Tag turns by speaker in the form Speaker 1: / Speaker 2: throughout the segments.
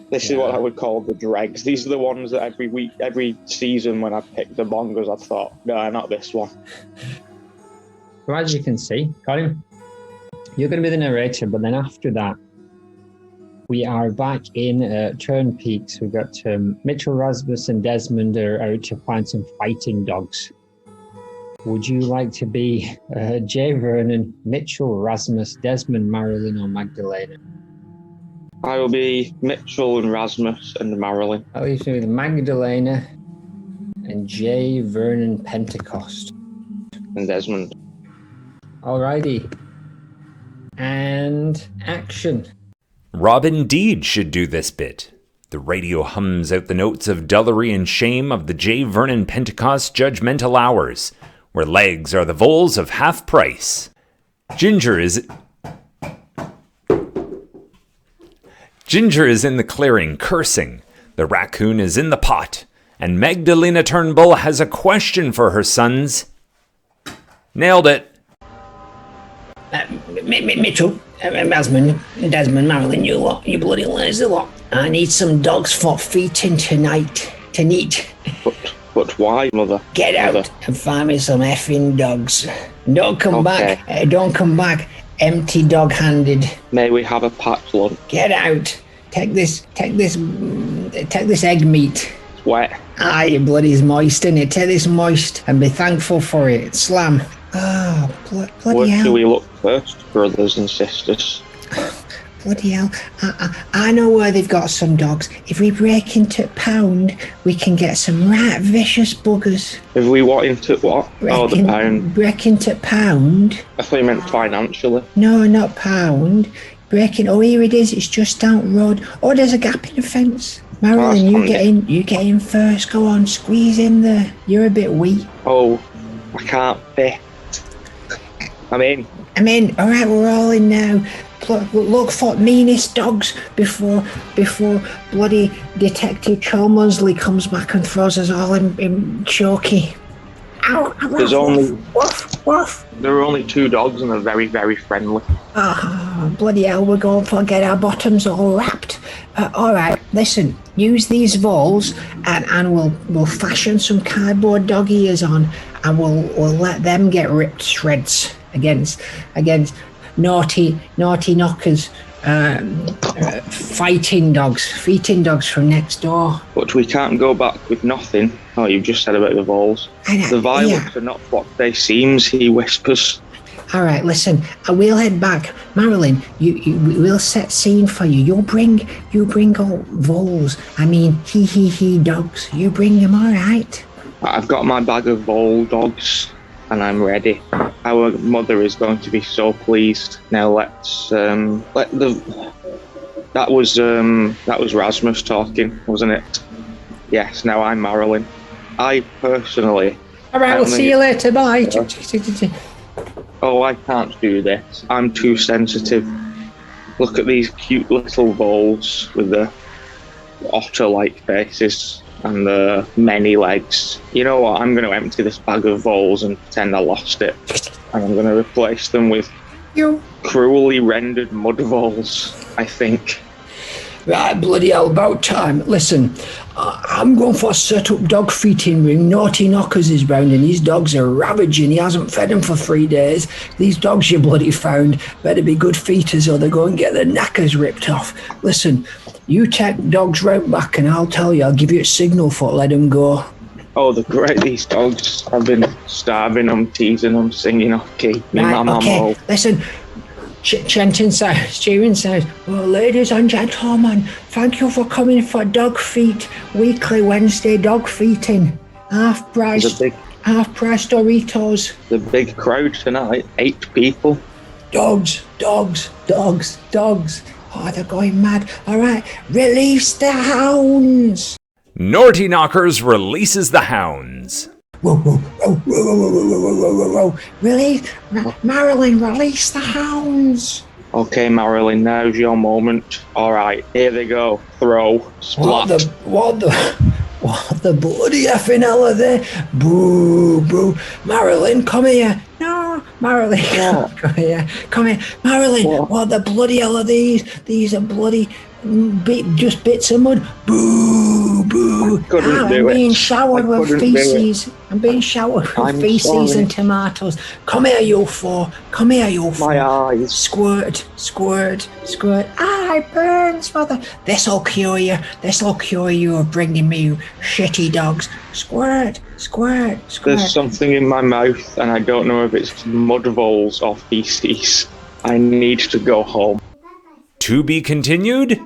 Speaker 1: This is what I would call the dregs. These are the ones that every season when I picked the bongos, I thought, no, not this one.
Speaker 2: So as you can see, Colin, you're going to be the narrator, but then after that, we are back in Turn Peaks. We've got Mitchell, Rasmus, and Desmond are out to find some fighting dogs. Would you like to be Jay Vernon, Mitchell, Rasmus, Desmond, Marilyn, or Magdalena?
Speaker 1: I will be Mitchell and Rasmus and Marilyn.
Speaker 2: Oh, you're going to be the Magdalena and Jay Vernon Pentecost.
Speaker 1: And Desmond.
Speaker 2: Alrighty. And action.
Speaker 3: Rob indeed should do this bit. The radio hums out the notes of dullery and shame of the J. Vernon Pentecost judgmental hours, where legs are the voles of half price. Ginger is in the clearing, cursing. The raccoon is in the pot, and Magdalena Turnbull has a question for her sons. Nailed it.
Speaker 4: Mitchell, Desmond, Marilyn, you bloody lazy lot. I need some dogs for feeding tonight.
Speaker 1: But why, Mother?
Speaker 4: Get out and find me some effing dogs. Don't come back. Don't come back empty dog-handed.
Speaker 1: May we have a packed lunch?
Speaker 4: Get out. Take this egg meat.
Speaker 1: It's wet.
Speaker 4: Ah, you bloody is moist, innit? Take this moist and be thankful for it. Slam. Oh, bloody
Speaker 1: Where
Speaker 4: hell.
Speaker 1: do we look first, brothers and sisters?
Speaker 4: Bloody hell. I know where they've got some dogs. If we break into Pound, we can get some right vicious buggers.
Speaker 1: If we walk into what? The Pound.
Speaker 4: Break into Pound.
Speaker 1: I thought you meant financially.
Speaker 4: No, not Pound. Breaking. Oh, here it is. It's just down the road. Oh, there's a gap in the fence. Marilyn, you get in first. Go on, squeeze in there. You're a bit weak.
Speaker 1: Oh, I can't fit. I'm in.
Speaker 4: All right, we're all in now. Look for meanest dogs before bloody Detective Cholmondeley comes back and throws us all in choky. Ow!
Speaker 1: There are only 2 dogs and they're very, very friendly.
Speaker 4: Oh, bloody hell, we're going for get our bottoms all wrapped. All right, listen, use these voles and we'll fashion some cardboard dog ears on and we'll let them get ripped shreds against naughty knockers, feeding dogs from next door.
Speaker 1: But we can't go back with nothing. Oh, you've just said about the voles. The violets are not what they seems, he whispers.
Speaker 4: All right, listen, we'll head back. Marilyn, we'll set scene for you. You bring all voles. I mean, he dogs. You bring them, all right?
Speaker 1: I've got my bag of vole dogs. And I'm ready. Our mother is going to be so pleased. Now let's that was Rasmus talking, wasn't it? Yes. Now I'm Marilyn. I personally.
Speaker 4: All right. We'll see you later. Bye.
Speaker 1: Oh, I can't do this. I'm too sensitive. Look at these cute little voles with the otter-like faces. And the many legs. You know what? I'm going to empty this bag of voles and pretend I lost it. And I'm going to replace them with cruelly rendered mud voles, I think.
Speaker 4: Right, bloody hell, about time. Listen, I'm going for a set-up dog feeding ring. Naughty Knockers is round and these dogs are ravaging. He hasn't fed them for 3 days. These dogs you bloody found better be good feeders or they'll go and get their knackers ripped off. Listen, you take dogs round back and I'll give you a signal for let them go.
Speaker 1: Oh, they're great, these dogs. I've been starving them, teasing them, singing off key.
Speaker 4: Okay, listen. Chanting sounds, cheering sounds. Well, ladies and gentlemen, thank you for coming for Dog Feet, weekly Wednesday dog feeding. Half price Doritos.
Speaker 1: The big crowd tonight, 8 people.
Speaker 4: Dogs. Oh, they're going mad. All right, release the hounds.
Speaker 3: Naughty Knockers releases the hounds.
Speaker 4: Whoa. Release, Marilyn, release the hounds.
Speaker 1: Okay, Marilyn, now's your moment. All right, here they go. Throw. Splat.
Speaker 4: What the bloody effing hell are they? Boo. Marilyn, come here. No, Marilyn, come here. Marilyn, what the bloody hell are these? These are bloody Just bits of mud. Boo, boo. I'm being showered with feces. I'm being showered with feces and tomatoes. Come here, you four. Come here, you four.
Speaker 1: My eyes.
Speaker 4: Squirt, squirt, squirt. It burns, mother. This'll cure you. This'll cure you of bringing me shitty dogs. Squirt, squirt, squirt.
Speaker 1: There's something in my mouth, and I don't know if it's mud voles or feces. I need to go home.
Speaker 3: To be continued?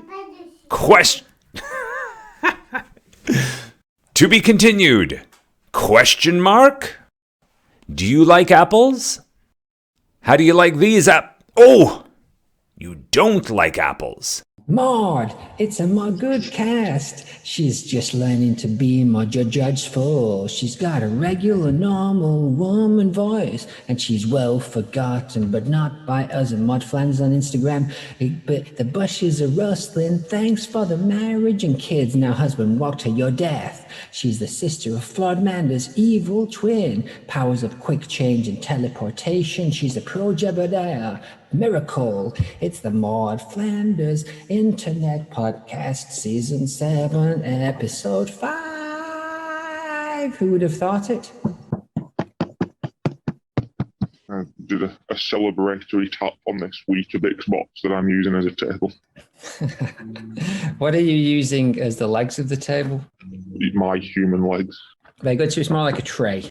Speaker 3: To be continued. Question mark? Do you like apples? How do you like these Oh! You don't like apples.
Speaker 4: Maude, it's a good cast. She's just learning to be my judge full. She's got a regular, normal woman voice, and she's well forgotten, but not by us and Mod Flans on Instagram. But the bushes are rustling. Thanks for the marriage and kids. Now husband walked to your death. She's the sister of Flodmander's evil twin. Powers of quick change and teleportation. She's a pro Jebediah. Miracle. It's the Maude Flanders Internet Podcast, Season 7, Episode 5. Who would have thought it?
Speaker 5: I did a celebratory tap on this Weetabix box that I'm using as a table.
Speaker 2: What are you using as the legs of the table?
Speaker 5: My human legs.
Speaker 2: Very good. So it's more like a tray.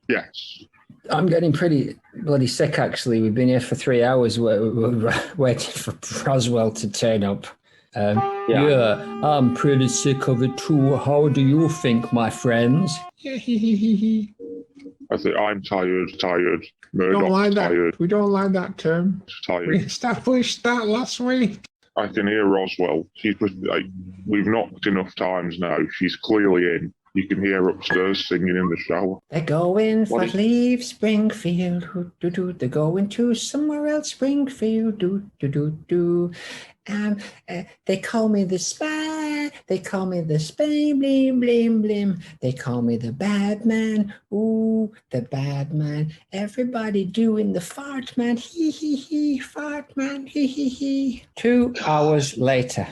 Speaker 5: Yes.
Speaker 2: I'm getting pretty bloody sick, actually. We've been here for 3 hours. We're waiting for Roswell to turn up. Yeah, I'm pretty sick of it too. How do you think, my friends?
Speaker 5: I think I'm tired. Murdoch's
Speaker 6: don't like
Speaker 5: tired.
Speaker 6: We don't like that term.
Speaker 5: Tired.
Speaker 6: We established that last week.
Speaker 5: I can hear Roswell. We've knocked enough times now. She's clearly in. You can hear her upstairs singing in the shower.
Speaker 4: They're going for leave Springfield. They're going to somewhere else, Springfield. They call me the spy. They call me the spam, blim, blim, blim. They call me the bad man. Ooh, the bad man. Everybody doing the fart man. Hee, hee, hee. Fart man. Hee, hee, hee.
Speaker 2: 2 hours later.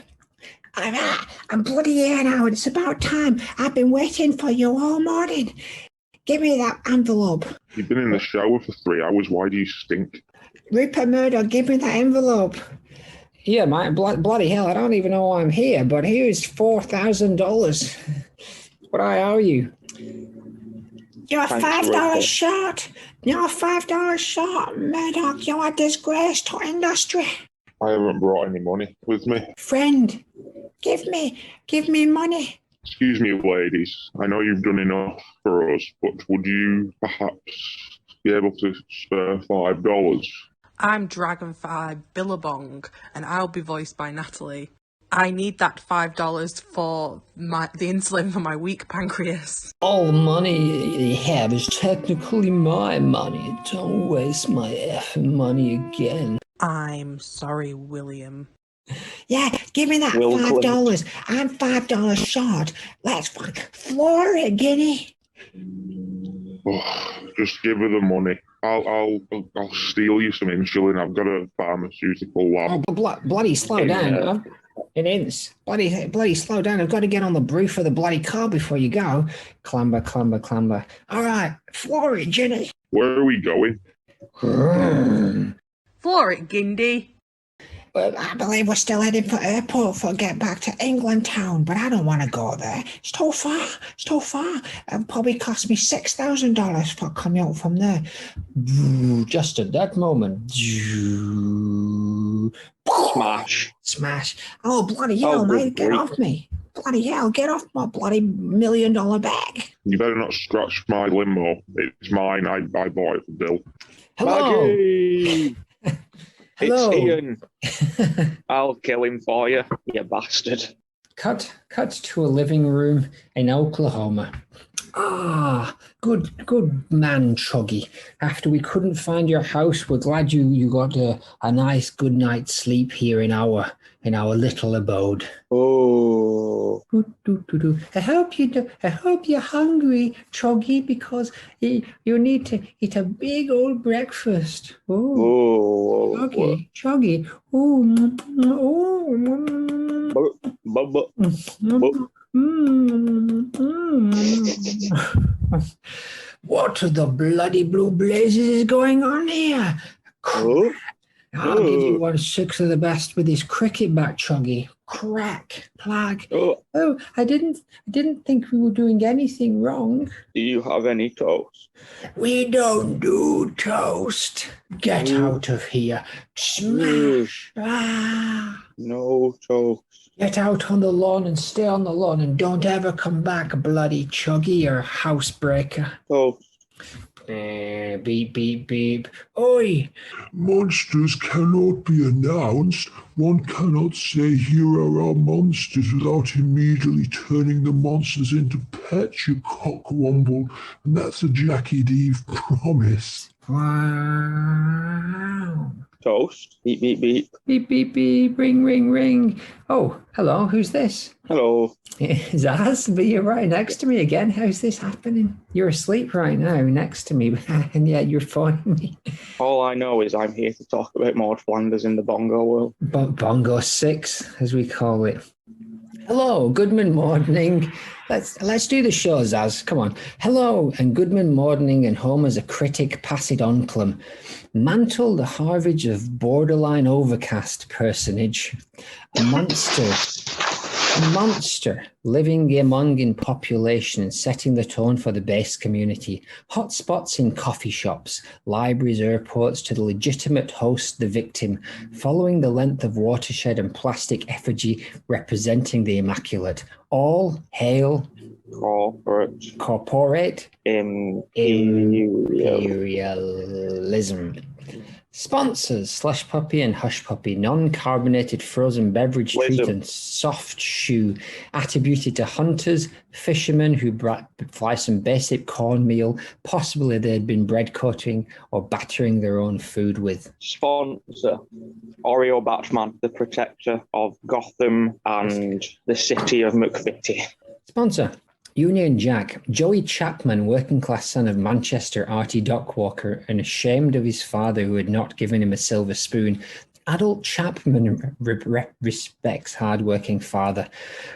Speaker 4: I'm bloody here now. It's about time. I've been waiting for you all morning. Give me that envelope.
Speaker 5: You've been in the shower for 3 hours. Why do you stink?
Speaker 4: Rupert Murdoch, give me that envelope.
Speaker 2: Yeah, my bloody hell, I don't even know why I'm here, but here's $4,000. What I owe you.
Speaker 4: You're a $5 short. You're a $5 short, Murdoch. You're a disgrace to industry.
Speaker 5: I haven't brought any money with me.
Speaker 4: Friend, give me money.
Speaker 5: Excuse me, ladies. I know you've done enough for us, but would you perhaps be able to spare $5?
Speaker 7: I'm Dragonfly Billabong, and I'll be voiced by Natalie. I need that $5 for the insulin for my weak pancreas.
Speaker 4: All the money you have is technically my money. Don't waste my effing money again.
Speaker 7: I'm sorry, William.
Speaker 4: Yeah, give me that $5. I'm $5 short. Let's floor it, Guinea.
Speaker 5: Oh, just give her the money. I'll steal you some insulin. I've got a pharmaceutical lab.
Speaker 2: Oh, bloody slow down. It is. Bloody slow down. I've got to get on the roof of the bloody car before you go. Clamber.
Speaker 4: All right, floor it, Ginny.
Speaker 5: Where are we going?
Speaker 7: Floor it, Gindy.
Speaker 4: Well, I believe we're still heading for airport for get back to England town, but I don't want to go there. It's too far. It'll probably cost me $6,000 for coming out from there.
Speaker 2: Just at that moment.
Speaker 1: Smash.
Speaker 4: Oh, bloody hell, mate, get off me. Bloody hell, get off my bloody $1 million bag.
Speaker 5: You better not scratch my limo. It's mine. I bought it for Bill.
Speaker 2: Hello.
Speaker 1: Maggie!
Speaker 2: Hello.
Speaker 1: It's Ian. I'll kill him for you, you bastard.
Speaker 2: Cut to a living room in Oklahoma.
Speaker 4: Ah, good man, Chuggy. After we couldn't find your house, we're glad you got a nice good night's sleep here in our little abode.
Speaker 1: Oh,
Speaker 4: I hope you're hungry, Chuggy, because you need to eat a big old breakfast. Oh,
Speaker 1: oh,
Speaker 4: Chuggy. Oh, what the bloody blue blazes is going on here?
Speaker 1: oh,
Speaker 4: I'll give you 1/6 of the best with this cricket bat, Chuggy. Crack, plag.
Speaker 1: oh.
Speaker 4: Oh, I didn't think we were doing anything wrong.
Speaker 1: Do you have any toast?
Speaker 4: We don't do toast. Get out of here. Smash.
Speaker 1: No toast.
Speaker 4: Get out on the lawn and stay on the lawn and don't ever come back, bloody Chuggy or housebreaker.
Speaker 1: Toast.
Speaker 4: Beep, beep, beep. Oi!
Speaker 5: Monsters cannot be announced. One cannot say, here are our monsters, without immediately turning the monsters into pets, you cockwomble. And that's a Jackie Deeve promise.
Speaker 4: Wow.
Speaker 1: Toast. Beep, beep, beep.
Speaker 4: Beep, beep, beep. Ring, ring, ring. Oh, hello. Who's this?
Speaker 1: Hello.
Speaker 4: Zaz, but you're right next to me again. How's this happening? You're asleep right now next to me, and yet you're phoning me.
Speaker 1: All I know is I'm here to talk about Maude Flanders in the Bongo world.
Speaker 4: Bongo 6, as we call it. Hello, Goodman morning. Let's do the show, Zaz. Come on. Hello, and Goodman morning, and home as a critic, pass it on, Plum. Mantle the Harvage of borderline overcast personage. A monster living among in population and setting the tone for the base community. Hot spots in coffee shops, libraries, airports, to the legitimate host, the victim, following the length of watershed and plastic effigy representing the immaculate. All hail corporate imperialism. Sponsors: Slush Puppy and Hush Puppy, non-carbonated frozen beverage treat and soft shoe, attributed to hunters, fishermen who fly some basic cornmeal, possibly they'd been bread coating or battering their own food with.
Speaker 1: Sponsor: Oreo Batman, the protector of Gotham and the city of McVitie.
Speaker 4: Sponsor: Union Jack, Joey Chapman, working class son of Manchester Artie Dockwalker, and ashamed of his father who had not given him a silver spoon. Adult Chapman respects hard-working father.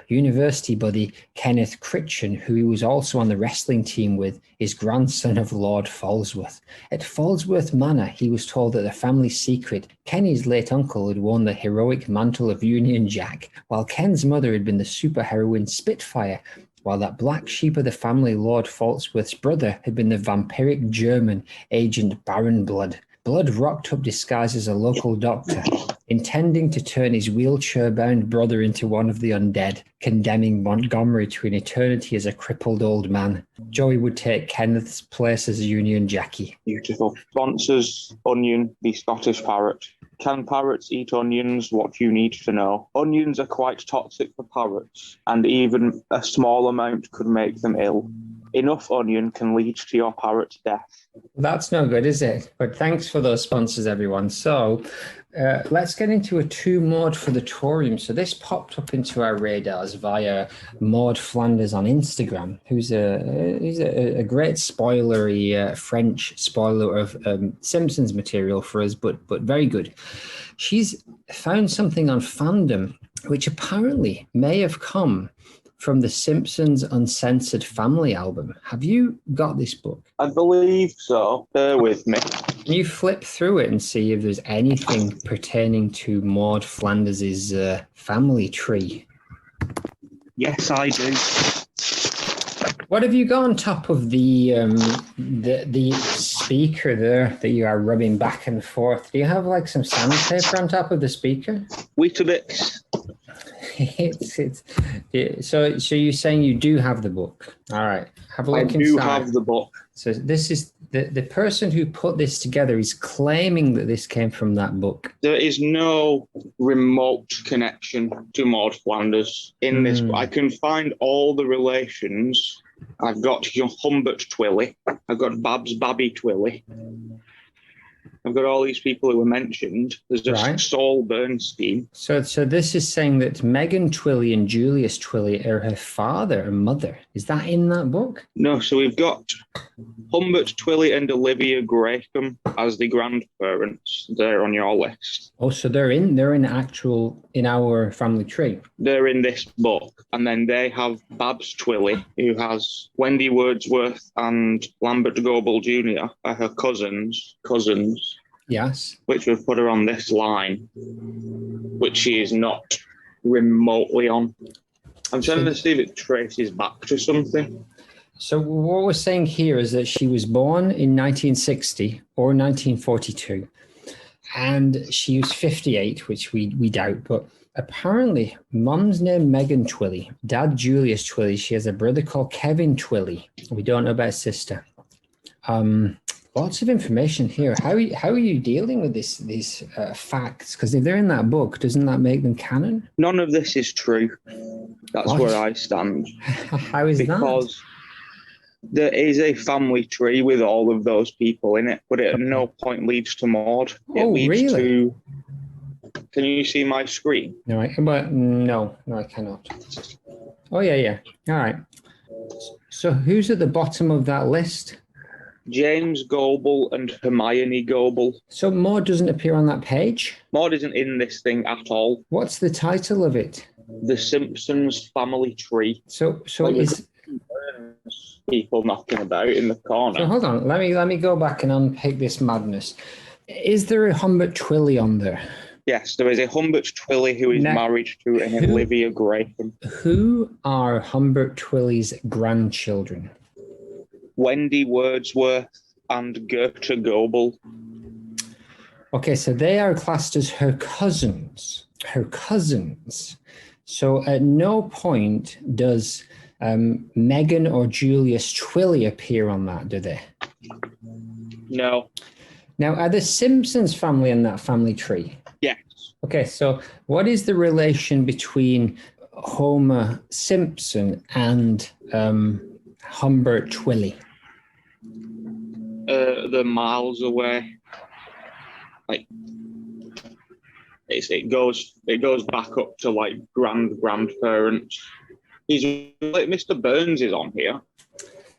Speaker 4: University buddy Kenneth Critchen, who he was also on the wrestling team with, is grandson of Lord Falsworth. At Falsworth Manor, he was told that the family secret, Kenny's late uncle, had worn the heroic mantle of Union Jack, while Ken's mother had been the superheroine Spitfire, while that black sheep of the family, Lord Falsworth's brother, had been the vampiric German agent Baron Blood. Blood rocked up disguised as a local doctor, intending to turn his wheelchair-bound brother into one of the undead, condemning Montgomery to an eternity as a crippled old man. Joey would take Kenneth's place as Union Jackie.
Speaker 1: Beautiful. Sponsors: Onion, the Scottish parrot. Can parrots eat onions? What you need to know. Onions are quite toxic for parrots, and even a small amount could make them ill. Enough onion can lead to your parrot's death.
Speaker 4: That's no good, is it? But thanks for those sponsors, everyone. So let's get into a 2 Maude for the Torium. So this popped up into our radars via Maude Flanders on Instagram, who's a great spoilery French spoiler of Simpsons material for us, but very good. She's found something on fandom, which apparently may have come from the Simpsons Uncensored Family album. Have you got this book?
Speaker 1: I believe so. Bear with me.
Speaker 4: Can you flip through it and see if there's anything pertaining to Maude Flanders' family tree?
Speaker 1: Yes, I do.
Speaker 4: What have you got on top of the speaker there that you are rubbing back and forth? Do you have like some sandpaper on top of the speaker?
Speaker 1: Weetabix.
Speaker 4: So you're saying you do have the book? All right, have a look inside.
Speaker 1: I do have the book.
Speaker 4: So this is the person who put this together is claiming that this came from that book.
Speaker 1: There is no remote connection to Maude Flanders in this. I can find all the relations I've got your Humbert Twilly. I've got Babs Babby Twilly. I've got all these people who were mentioned. There's a Saul Bernstein.
Speaker 2: So this is saying that Megan Twilly and Julius Twilly are her father and mother. Is that in that book?
Speaker 1: No, so we've got Humbert Twilly and Olivia Graham as the grandparents. They're on your list.
Speaker 2: Oh, so they're in our family tree.
Speaker 1: They're in this book. And then they have Babs Twilly, who has Wendy Wordsworth and Lambert Goebel Jr. are her cousins.
Speaker 2: Yes.
Speaker 1: Which would put her on this line, which she is not remotely on. I'm trying to see if it traces back to something.
Speaker 2: So what we're saying here is that she was born in 1960 or 1942, and she was 58, which we doubt, but apparently mum's name Megan Twilly, dad Julius Twilly. She has a brother called Kevin Twilly. We don't know about his sister. Lots of information here. How are you dealing with these facts? Because if they're in that book, doesn't that make them canon?
Speaker 1: None of this is true. That's where I stand.
Speaker 2: How is that?
Speaker 1: Because there is a family tree with all of those people in it, but it at no point leads to Maude. It leads to... Can you see my screen?
Speaker 2: No, I cannot. Oh, yeah. All right. So who's at the bottom of that list?
Speaker 1: James Goebel and Hermione Goebel.
Speaker 2: So Maude doesn't appear on that page?
Speaker 1: Maude isn't in this thing at all.
Speaker 2: What's the title of it?
Speaker 1: The Simpsons Family Tree.
Speaker 2: So
Speaker 1: like
Speaker 2: is
Speaker 1: people knocking about in the corner.
Speaker 2: So hold on, let me go back and unpick this madness. Is there a Humbert Twilly on there?
Speaker 1: Yes, there is a Humbert Twilly who is married to an Olivia Graham.
Speaker 2: Who are Humbert Twilly's grandchildren?
Speaker 1: Wendy Wordsworth and Gertrude Goebel.
Speaker 2: Okay, so they are classed as her cousins. So at no point does Megan or Julius Twilly appear on that, do they?
Speaker 1: No.
Speaker 2: Now, are the Simpsons family in that family tree?
Speaker 1: Yes.
Speaker 2: Okay, so what is the relation between Homer Simpson and Humbert Twilly?
Speaker 1: They're miles away. Like it goes back up to like grandparents. He's like Mr. Burns is on here.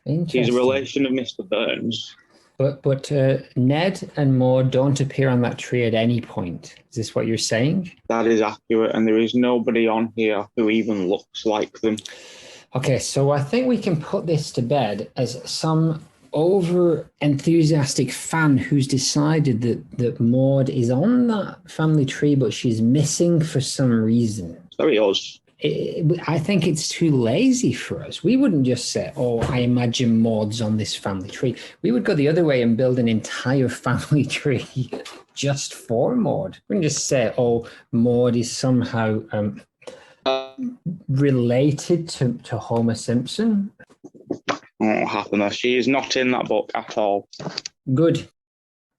Speaker 1: He's a relation of Mr. Burns.
Speaker 2: But Ned and Maude don't appear on that tree at any point. Is this what you're saying?
Speaker 1: That is accurate, and there is nobody on here who even looks like them.
Speaker 2: Okay, so I think we can put this to bed as some over-enthusiastic fan who's decided that Maude is on that family tree, but she's missing for some reason.
Speaker 1: Very us.
Speaker 2: I think it's too lazy for us. We wouldn't just say, oh, I imagine Maude's on this family tree. We would go the other way and build an entire family tree just for Maude. We wouldn't just say, oh, Maude is somehow related to Homer Simpson.
Speaker 1: What happened there? She is not in that book at all.
Speaker 2: Good.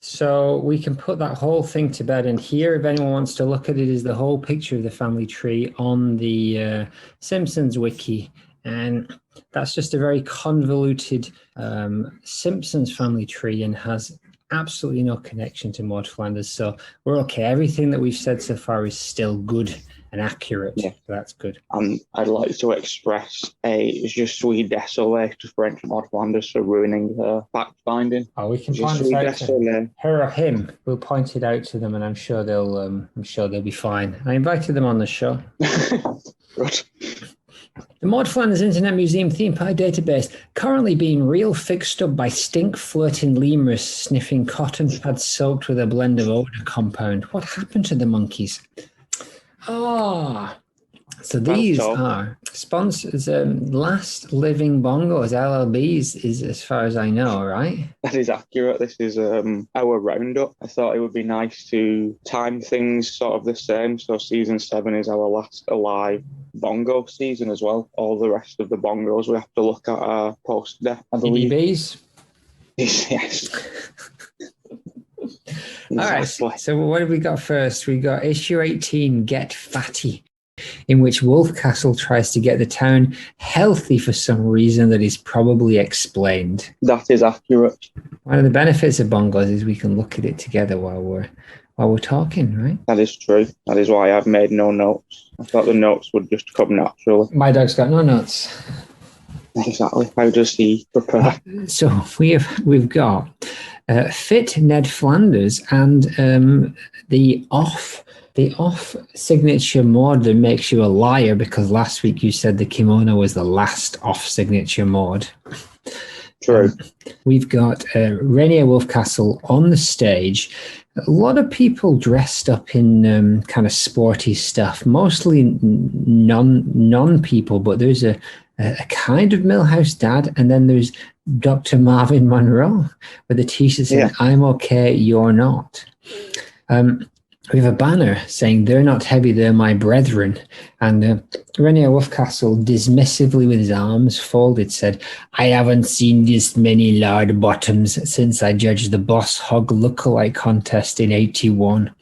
Speaker 2: So we can put that whole thing to bed. And here, if anyone wants to look at it, is the whole picture of the family tree on the Simpsons wiki. And that's just a very convoluted Simpsons family tree and has absolutely no connection to Maude Flanders. So we're okay. Everything that we've said so far is still good and accurate. Yeah. So that's good.
Speaker 1: And I'd like to express a je suis désolé to French Maude Flanders for ruining her fact finding.
Speaker 2: Oh, we can point it out to her or him. We'll point it out to them, and I'm sure they'll be fine. I invited them on the show.
Speaker 1: Good.
Speaker 2: The Maude Flanders Internet Museum theme park database currently being real fixed up by stink flirting lemurs sniffing cotton pads soaked with a blend of odor compound. What happened to the monkeys? So these are sponsors. Last Living Bongos LLBs is as far as I know, right?
Speaker 1: That is accurate. This is our roundup. I thought it would be nice to time things sort of the same. So season 7 is our last alive bongo season as well. All the rest of the bongos we have to look at are post-death, I believe.
Speaker 2: EDBs?
Speaker 1: Yes.
Speaker 2: All right, so what have we got first? We got issue 18, Get Fatty. in which Wolfcastle tries to get the town healthy for some reason that is probably explained.
Speaker 1: That is accurate.
Speaker 2: One of the benefits of bongos is we can look at it together while we're talking, right?
Speaker 1: That is true. That is why I've made no notes. I thought the notes would just come naturally.
Speaker 2: My dog's got no notes.
Speaker 1: Exactly. How does he prepare?
Speaker 2: So we've got Fit Ned Flanders and the off signature mod that makes you a liar, because last week you said the kimono was the last off signature mod.
Speaker 1: True.
Speaker 2: We've got Rainier Wolfcastle on the stage. A lot of people dressed up in kind of sporty stuff, mostly non-people, but there's a kind of Millhouse Dad, and then there's Dr. Marvin Monroe with a t-shirt saying, I'm okay, you're not. We have a banner saying, they're not heavy, they're my brethren. And Rainier Wolfcastle, dismissively with his arms folded, said, I haven't seen this many lard bottoms since I judged the Boss Hog lookalike contest in 81.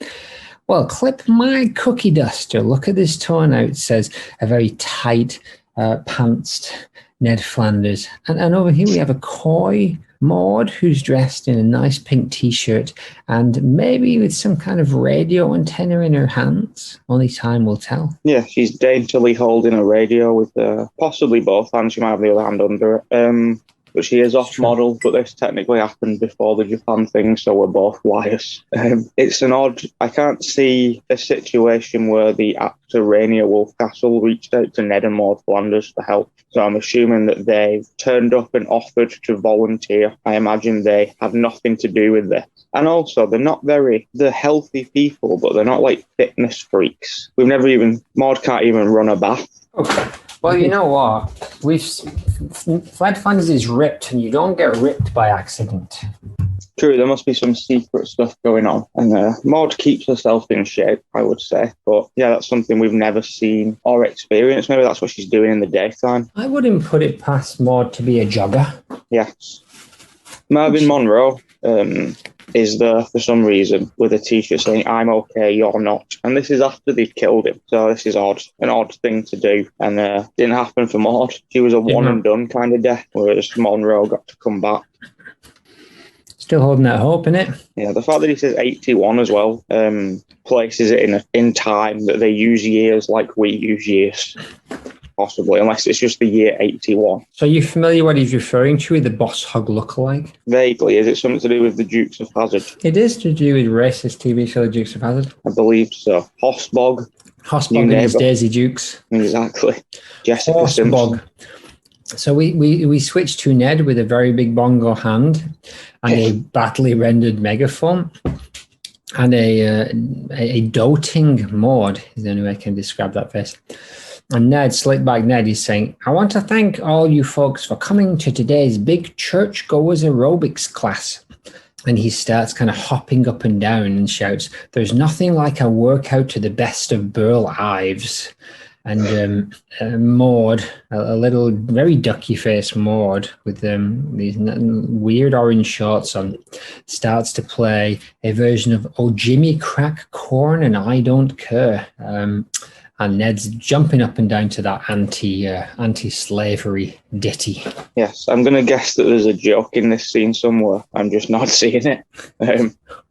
Speaker 2: Well, clip my cookie duster. Look at this torn out, says a very tight, pantsed Ned Flanders. And over here we have a coy Maude, who's dressed in a nice pink t-shirt and maybe with some kind of radio antenna in her hands. Only time will tell.
Speaker 1: Yeah, she's daintily holding a radio with possibly both hands. She might have the other hand under it. But she is off model, but this technically happened before the Japan thing, so we're both wires. It's an odd... I can't see a situation where the actor Rainier Wolfcastle reached out to Ned and Maude Flanders for help. So I'm assuming that they've turned up and offered to volunteer. I imagine they have nothing to do with this. And also, they're healthy people, but they're not like fitness freaks. Maude can't even run a bath.
Speaker 2: Okay. Well, you know what? Ned Flanders is ripped, and you don't get ripped by accident.
Speaker 1: True, there must be some secret stuff going on. And Maude keeps herself in shape, I would say. But yeah, that's something we've never seen or experienced. Maybe that's what she's doing in the daytime.
Speaker 2: I wouldn't put it past Maude to be a jogger.
Speaker 1: Yes. Marvin Monroe is there for some reason with a t-shirt saying, I'm okay, you're not. And this is after they've killed him. So this is an odd thing to do. And didn't happen for Maude. She was a one and done kind of death, whereas Monroe got to come back.
Speaker 2: Still holding that hope, innit?
Speaker 1: Yeah, the fact that he says 81 as well places it in time that they use years like we use years. Possibly, unless it's just the year 81.
Speaker 2: So are you familiar what he's referring to with the Boss Hog lookalike?
Speaker 1: Vaguely. Is it something to do with the Dukes of Hazzard?
Speaker 2: It is to do with racist TV show The Dukes of Hazzard.
Speaker 1: I believe so. Hossbog
Speaker 2: and his Daisy Dukes.
Speaker 1: Exactly. Jessica Simpson.
Speaker 2: So we switched to Ned with a very big bongo hand and a badly rendered megaphone. And a doting Maude is the only way I can describe that face. And Ned, slick-back Ned, is saying, I want to thank all you folks for coming to today's big churchgoers aerobics class. And he starts kind of hopping up and down and shouts, there's nothing like a workout to the best of Burl Ives. And Maude, a little, very ducky-faced Maude with these weird orange shorts on, starts to play a version of Oh Jimmy Crack Corn and I Don't Care. And Ned's jumping up and down to that anti-slavery ditty.
Speaker 1: Yes, I'm going to guess that there's a joke in this scene somewhere. I'm just not seeing it.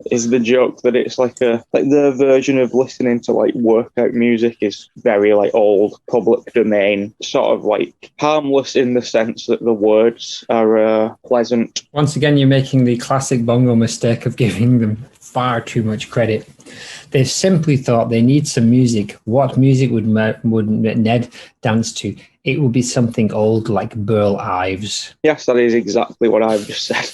Speaker 1: Is the joke that it's like the version of listening to like workout music is very like old public domain, sort of like harmless in the sense that the words are pleasant.
Speaker 2: Once again, you're making the classic Bongo mistake of giving them far too much credit. They've simply thought they need some music. What music would Ned dance to? It would be something old like Burl Ives.
Speaker 1: Yes, that is exactly what I've just said.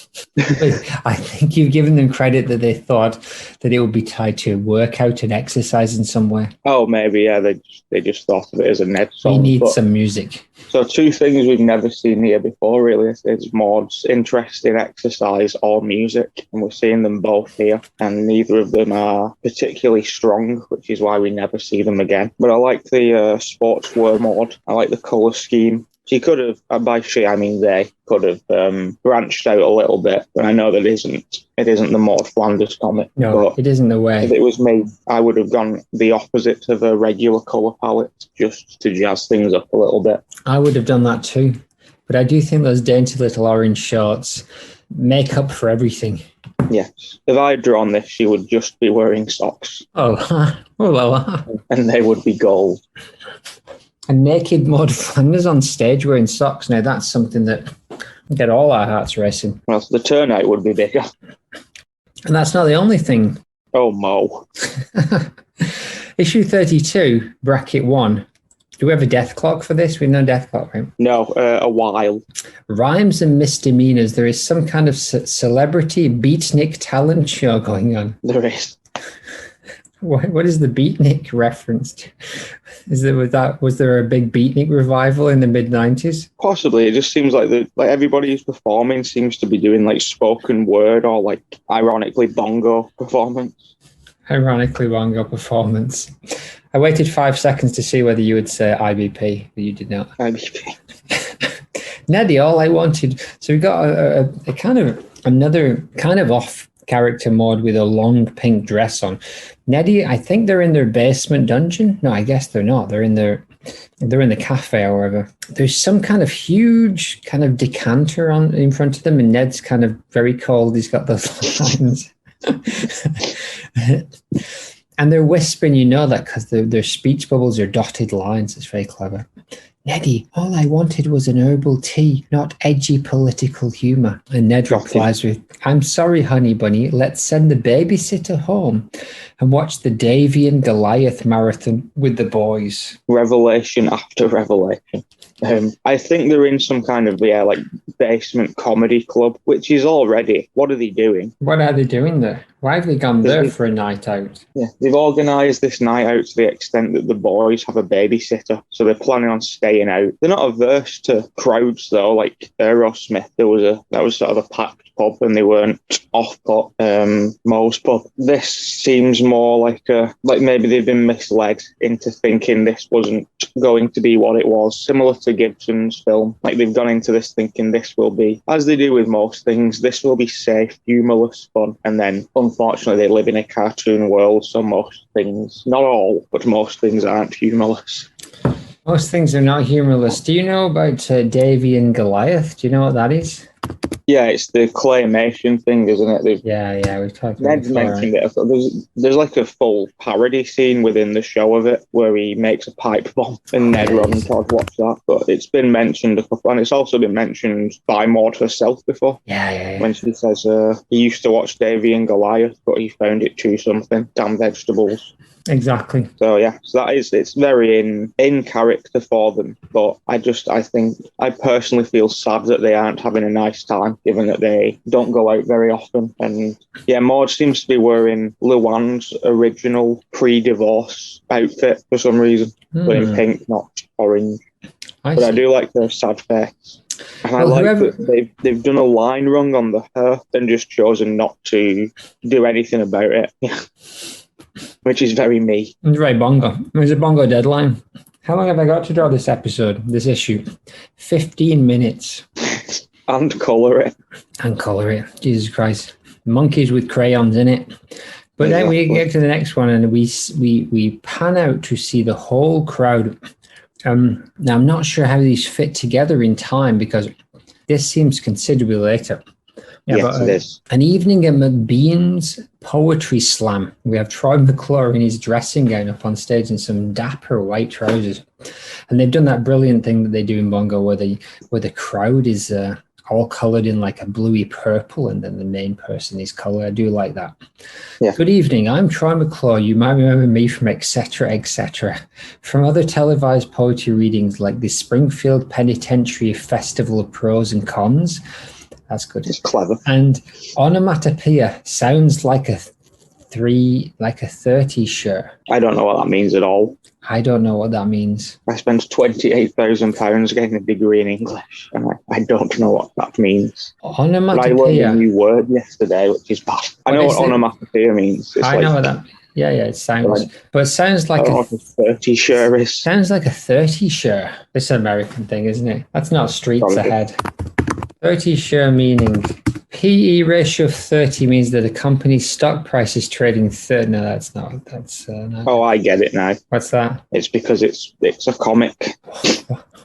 Speaker 2: I think you've given them credit that they thought that it would be tied to workout and exercise in some way.
Speaker 1: Oh, maybe, yeah. They just thought of it as a Ned song.
Speaker 2: We need some music.
Speaker 1: So two things we've never seen here before, really. It's Maude's interest in exercise or music, and we're seeing them both here, and neither of them are particularly strong, which is why we never see them again. But I like the sportswear Maude. I like the colour scheme. She could have, by she I mean they, could have branched out a little bit, but I know that it isn't the Maud Flanders comic.
Speaker 2: No,
Speaker 1: but
Speaker 2: it isn't the way.
Speaker 1: if it was me, I would have gone the opposite of a regular colour palette, just to jazz things up a little bit.
Speaker 2: I would have done that too. But I do think those dainty little orange shorts make up for everything.
Speaker 1: Yes. If I had drawn this, she would just be wearing socks.
Speaker 2: Oh, well.
Speaker 1: And they would be gold.
Speaker 2: A naked Maud Flanders on stage wearing socks. Now, that's something that get all our hearts racing.
Speaker 1: Well, the turnout would be bigger.
Speaker 2: And that's not the only thing.
Speaker 1: Oh, Mo.
Speaker 2: Issue 32, bracket 1. Do we have a death clock for this? We have no death clock, right?
Speaker 1: No, a while.
Speaker 2: Rhymes and misdemeanors. There is some kind of celebrity beatnik talent show going on.
Speaker 1: There is.
Speaker 2: What is the beatnik referenced? Was there a big beatnik revival in the mid-90s?
Speaker 1: Possibly. It just seems like everybody who's performing seems to be doing like spoken word or like ironically bongo performance.
Speaker 2: Ironically bongo performance. I waited 5 seconds to see whether you would say IBP, but you did not.
Speaker 1: IBP.
Speaker 2: Neddy, all I wanted. So we got a kind of another kind of off character Maud with a long pink dress on. Neddy, I think they're in their basement dungeon. No, I guess they're not. They're in the cafe or wherever. There's some kind of huge kind of decanter in front of them, and Ned's kind of very cold. He's got those lines. And they're whispering, you know that because their speech bubbles are dotted lines. It's very clever. Neddy, all I wanted was an herbal tea, not edgy political humour. And Ned replies with, I'm sorry, honey bunny, let's send the babysitter home and watch the Davy and Goliath marathon with the boys.
Speaker 1: Revelation after revelation. I think they're in some kind of like basement comedy club, which is already. What are they doing?
Speaker 2: What are they doing there? Why have they gone there for a night out?
Speaker 1: Yeah, they've organised this night out to the extent that the boys have a babysitter, so they're planning on staying out. They're not averse to crowds though, like Aerosmith. That was sort of a packed pub, and they weren't off-put. Mo's pub. This seems more like maybe they've been misled into thinking this wasn't going to be what it was. Similar to Gibson's film, like they've gone into this thinking this will be, as they do with most things, this will be safe, humorless, fun, and then unfortunately they live in a cartoon world, so most things, not all, but most things aren't humorless.
Speaker 2: Most things are not humorless. Do you know about Davy and Goliath? Do you know what that is?
Speaker 1: Yeah, it's the claymation thing, isn't it?
Speaker 2: Yeah, we've talked about it.
Speaker 1: Ned's mentioned it. There's like a full parody scene within the show of it where he makes a pipe bomb, and Ned, Rod, and Todd watch that. But it's been mentioned a couple, and it's also been mentioned by Maude herself before.
Speaker 2: Yeah.
Speaker 1: When she says he used to watch Davy and Goliath, but he found it too something. Damn vegetables.
Speaker 2: Exactly.
Speaker 1: So it's very in character for them, but I personally feel sad that they aren't having a nice time, given that they don't go out very often. And yeah, Maude seems to be wearing Luann's original pre-divorce outfit for some reason, but in pink, not orange. I do like their sad face. And I like that they've done a line wrong on the hair and just chosen not to do anything about it. Yeah. Which is very me.
Speaker 2: It's very bongo. There's a bongo deadline. How long have I got to draw this issue? 15 minutes.
Speaker 1: And colour it. Jesus Christ.
Speaker 2: Monkeys with crayons in it. But then we get to the next one and we pan out to see the whole crowd. Now, I'm not sure how these fit together in time because this seems considerably later. Yeah,
Speaker 1: yes, it is.
Speaker 2: An evening at McBean's Poetry Slam. We have Troy McClure in his dressing gown up on stage in some dapper white trousers. And they've done that brilliant thing that they do in Bongo where the crowd is all coloured in like a bluey purple and then the main person is coloured. I do like that. Yeah. Good evening. I'm Troy McClure. You might remember me from etc. From other televised poetry readings like the Springfield Penitentiary Festival of Pros and Cons. That's good.
Speaker 1: It's clever.
Speaker 2: And onomatopoeia sounds like a 30 shirt.
Speaker 1: I don't know what that means at all.
Speaker 2: I don't know what that means.
Speaker 1: I spent £28,000 getting a degree in English, and I don't know what that means.
Speaker 2: Onomatopoeia.
Speaker 1: But I learned a new word yesterday, which is bad. I know what onomatopoeia means. It's
Speaker 2: I know what that means. Yeah, it sounds,
Speaker 1: Right.
Speaker 2: but it sounds like
Speaker 1: I don't know
Speaker 2: a
Speaker 1: what a 30 share is.
Speaker 2: sounds like a 30 share. This American thing, isn't it? That's not streets
Speaker 1: Probably.
Speaker 2: ahead. 30 share meaning PE ratio of 30 means that a company's stock price is trading 30. No, that's not. That's no.
Speaker 1: Oh, I get it now.
Speaker 2: What's that?
Speaker 1: It's because it's a comic.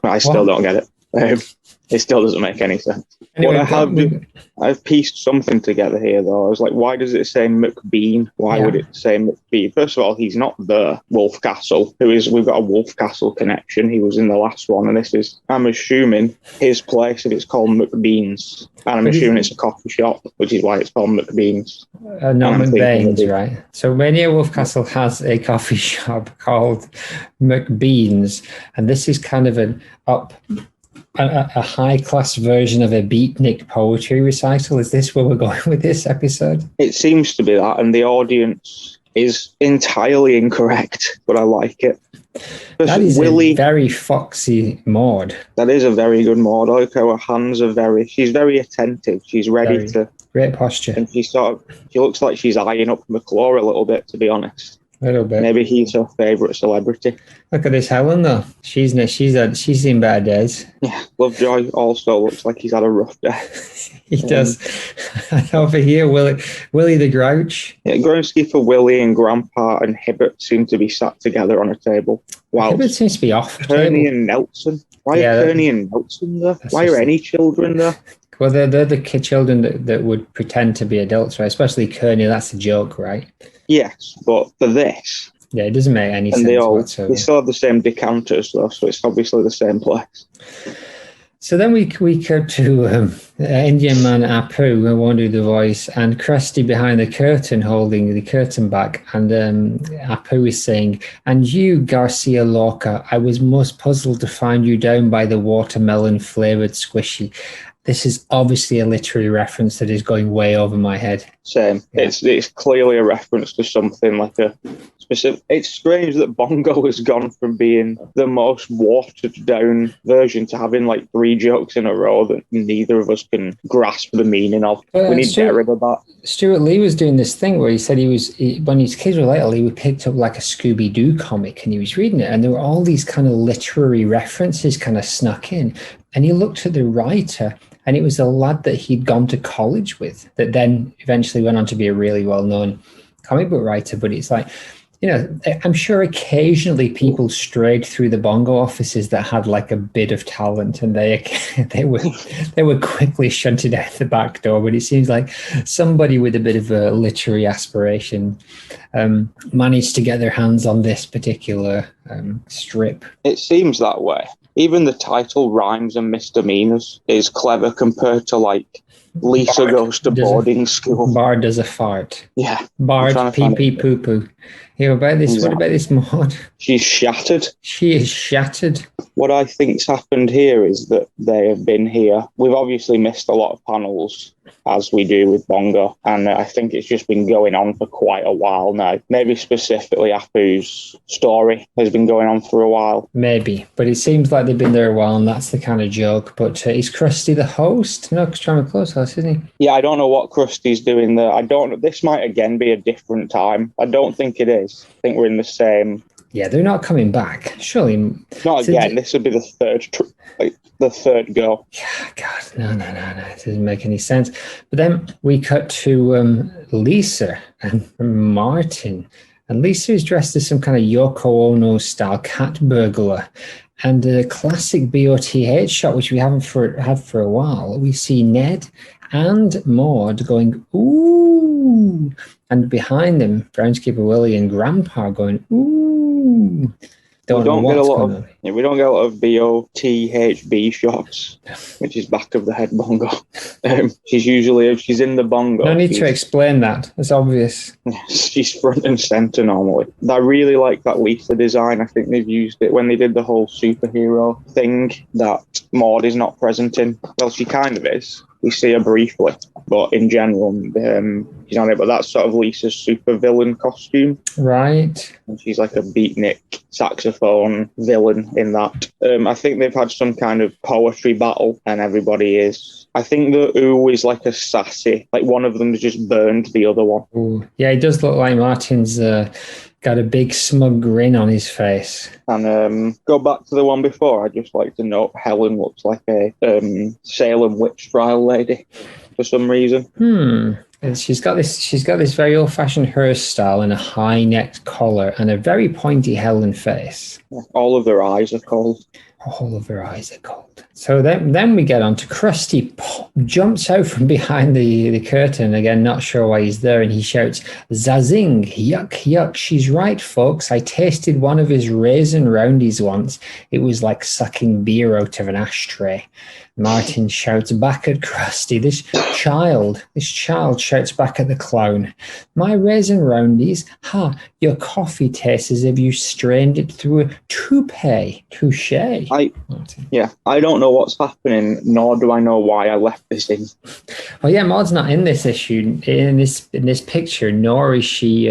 Speaker 1: I still don't get it. It still doesn't make any sense.
Speaker 2: Anyway,
Speaker 1: I've pieced something together here, though. I was like, why does it say McBean? Why would it say McBean? First of all, he's not the Wolfcastle. We've got a Wolfcastle connection. He was in the last one, and this is, I'm assuming, his place, if it's called McBean's. And I'm assuming it's a coffee shop, which is why it's called McBean's.
Speaker 2: Not McBain's, right? So Rainier Wolfcastle has a coffee shop called McBean's, and this is kind of a high-class version of a beatnik poetry recital. Is this where we're going with this episode?
Speaker 1: It seems to be that, and the audience is entirely incorrect, but I like it.
Speaker 2: That is a very foxy Maude.
Speaker 1: That is a very good Maude. I like how her hands are she's very attentive. She's ready to...
Speaker 2: Great posture.
Speaker 1: And she looks like she's eyeing up McClure a little bit, to be honest.
Speaker 2: A little bit.
Speaker 1: Maybe he's her favourite celebrity.
Speaker 2: Look at this Helen, though. She's seen better days.
Speaker 1: Yeah, Lovejoy also looks like he's had a rough day.
Speaker 2: He does. And over here, Willie the Grouch.
Speaker 1: Yeah, Gronsky for Willie and Grandpa and Hibbert seem to be sat together on a table. Wow.
Speaker 2: Hibbert seems to be off.
Speaker 1: Kearney and Nelson. Why are Kearney and Nelson there? Why are any children there?
Speaker 2: Well, they're the children that would pretend to be adults, right? Especially Kearney. That's a joke, right?
Speaker 1: Yes, but for this...
Speaker 2: Yeah, it doesn't make any sense whatsoever.
Speaker 1: They still have the same decanters, though, so it's obviously the same place.
Speaker 2: So then we cut to Indian man Apu, who won't do the voice, and Krusty behind the curtain holding the curtain back. And Apu is saying, "And you, Garcia Lorca, I was most puzzled to find you down by the watermelon-flavoured squishy." This is obviously a literary reference that is going way over my head.
Speaker 1: Same. Yeah. It's clearly a reference to something like a specific... It's strange that Bongo has gone from being the most watered-down version to having like 3 jokes in a row that neither of us can grasp the meaning of. We need to get rid of that.
Speaker 2: Stuart Lee was doing this thing where he said when his kids were little, he picked up like a Scooby-Doo comic and he was reading it, and there were all these kind of literary references kind of snuck in. And he looked at the writer, and it was a lad that he'd gone to college with that then eventually went on to be a really well-known comic book writer. But it's like, I'm sure occasionally people strayed through the Bongo offices that had like a bit of talent, and they were quickly shunted out the back door. But it seems like somebody with a bit of a literary aspiration managed to get their hands on this particular strip.
Speaker 1: It seems that way. Even the title, Rhymes and Misdemeanors, is clever compared to like Lisa Goes to Boarding School.
Speaker 2: Bard does a fart.
Speaker 1: Yeah.
Speaker 2: Bard pee pee poo poo. What about this Maude?
Speaker 1: She's shattered.
Speaker 2: She is shattered.
Speaker 1: What I think's happened here is that they have been here. We've obviously missed a lot of panels, as we do with Bongo, and I think it's just been going on for quite a while now. Maybe specifically Apu's story has been going on for a while.
Speaker 2: Maybe, but it seems like they've been there a while, and that's the kind of joke. But is Krusty the host? No, because Trying to close house, isn't he?
Speaker 1: Yeah, I don't know what Krusty's doing there. This might again be a different time. I don't think it is. I think we're in the same...
Speaker 2: Yeah, they're not coming back. Surely...
Speaker 1: Not again. This would be the third go.
Speaker 2: Yeah, God, no. It doesn't make any sense. But then we cut to Lisa and Martin. And Lisa is dressed as some kind of Yoko Ono style cat burglar. And a classic BOTH shot, which we haven't had for a while. We see Ned and Maude going, ooh. And behind them, Groundskeeper Willie and Grandpa going, ooh.
Speaker 1: We don't get a lot of BOTHB shots, which is back of the head Bongo. She's in the Bongo.
Speaker 2: No need to explain that. It's obvious.
Speaker 1: She's front and center normally. I really like that Lisa design. I think they've used it when they did the whole superhero thing that Maude is not present in. Well, she kind of is. We see her briefly, but in general, she's on it. But that's sort of Lisa's super villain costume.
Speaker 2: Right.
Speaker 1: And she's like a beatnik saxophone villain in that. I think they've had some kind of poetry battle, and everybody is. I think the Ooh is like a sassy, like one of them has just burned the other one.
Speaker 2: Ooh. Yeah, it does look like Martin's got a big smug grin on his face.
Speaker 1: And go back to the one before. I'd just like to note Helen looks like a Salem witch trial lady for some reason.
Speaker 2: And she's got this very old-fashioned hairstyle and a high-necked collar and a very pointy Helen face.
Speaker 1: All of their eyes are cold.
Speaker 2: All of her eyes are cold. So then we get on to Krusty jumps out from behind the curtain, again, not sure why he's there, and he shouts, "Zazing, yuck, yuck." She's right, folks. I tasted one of his raisin roundies once. It was like sucking beer out of an ashtray. Martin shouts back at Krusty. This child shouts back at the clown. My raisin roundies, your coffee tastes as if you strained it through a toupee. Touche.
Speaker 1: I don't know what's happening, nor do I know why I left this in.
Speaker 2: Well, yeah, Maude's not in this issue, in this picture, nor is she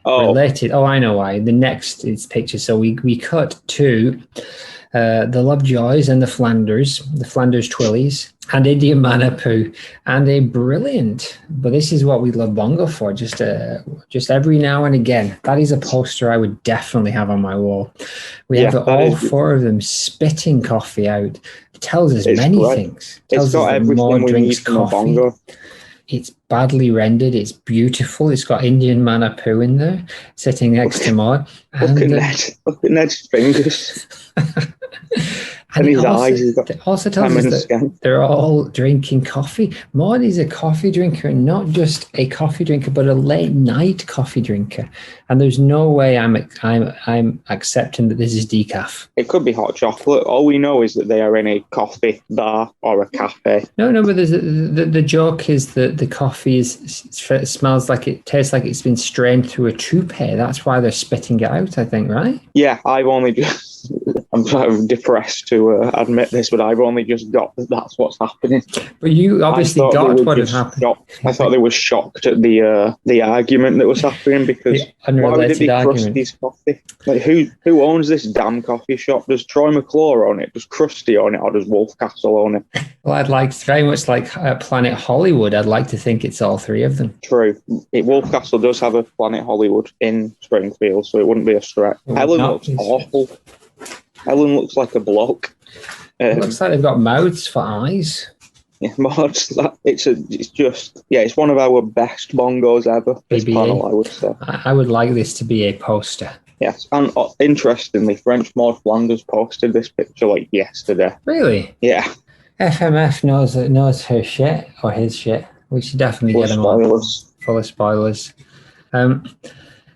Speaker 2: related. Oh, I know why. The next is picture. So we cut to the Lovejoys and the Flanders Twillies, and Indian Manapoo, and a brilliant, but this is what we love Bongo for, just every now and again. That is a poster I would definitely have on my wall. We have all four of them spitting coffee out. It tells us many things. It tells us that Maude drinks coffee. It's badly rendered. It's beautiful. It's got Indian Manapoo in there, sitting next to Maude.
Speaker 1: Look at Ned's fingers. And his eyes.
Speaker 2: It also tells us that they're all drinking coffee. Maude is a coffee drinker, and not just a coffee drinker, but a late night coffee drinker. And there's no way I'm accepting that this is decaf.
Speaker 1: It could be hot chocolate. All we know is that they are in a coffee bar or a cafe.
Speaker 2: No, but the joke is that the coffee smells like it tastes like it's been strained through a toupee. That's why they're spitting it out, I think, right?
Speaker 1: Yeah, I'm sort of depressed to admit this, but I've only just got that that's what's happening.
Speaker 2: But you obviously got what had happened.
Speaker 1: I thought they were shocked at the argument that was happening, because why would it be Krusty's coffee? Like, who owns this damn coffee shop? Does Troy McClure own it? Does Krusty own it? Or does Wolfcastle own it?
Speaker 2: Well, I'd like, very much like Planet Hollywood, I'd like to think it's all three of them.
Speaker 1: True. Wolfcastle does have a Planet Hollywood in Springfield, so it wouldn't be a stretch. Helen looks awful. Helen looks like a bloke.
Speaker 2: It looks like they've got mouths for eyes.
Speaker 1: Yeah, it's one of our best bongos ever. This panel, I would say.
Speaker 2: I would like this to be a poster.
Speaker 1: Yes, and interestingly, French Maude Flanders posted this picture like yesterday.
Speaker 2: Really?
Speaker 1: Yeah.
Speaker 2: FMF knows her shit, or his shit. We should definitely get them on. Full of spoilers.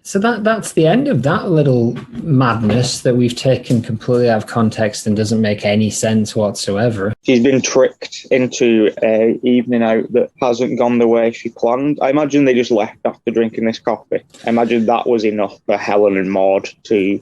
Speaker 2: So that's the end of that little madness that we've taken completely out of context and doesn't make any sense whatsoever.
Speaker 1: She's been tricked into an evening out that hasn't gone the way she planned. I imagine they just left after drinking this coffee. I imagine that was enough for Helen and Maude to...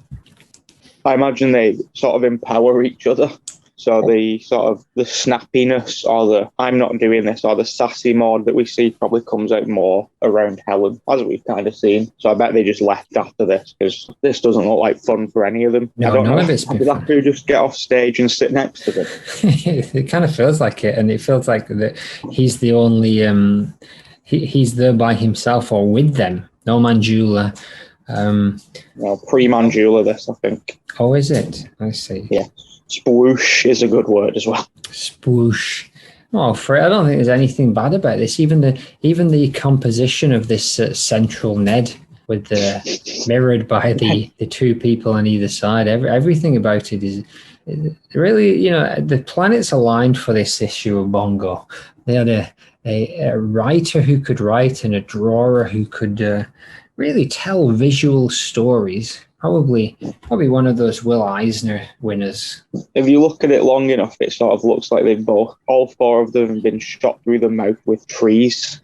Speaker 1: I imagine they sort of empower each other. So the sort of the snappiness or the I'm not doing this or the sassy Maude that we see probably comes out more around Helen, as we've kind of seen. So I bet they just left after this, because this doesn't look like fun for any of them.
Speaker 2: No,
Speaker 1: I don't
Speaker 2: none
Speaker 1: know.
Speaker 2: of it's been
Speaker 1: fun. They just get off stage and sit next to them.
Speaker 2: It kind of feels like it, and it feels like that he's the only he's there by himself or with them. No Manjula.
Speaker 1: Pre-Manjula this, I think.
Speaker 2: Oh, is it? I see.
Speaker 1: Yeah. Spwoosh is a good word as well.
Speaker 2: Spwoosh. Oh, I don't think there's anything bad about this. Even the composition of this central Ned, with the mirrored by the two people on either side. Everything about it is really, the planets aligned for this issue of Bongo. They had a writer who could write and a drawer who could really tell visual stories. Probably one of those Will Eisner winners.
Speaker 1: If you look at it long enough, it sort of looks like all four of them have been shot through the mouth with trees.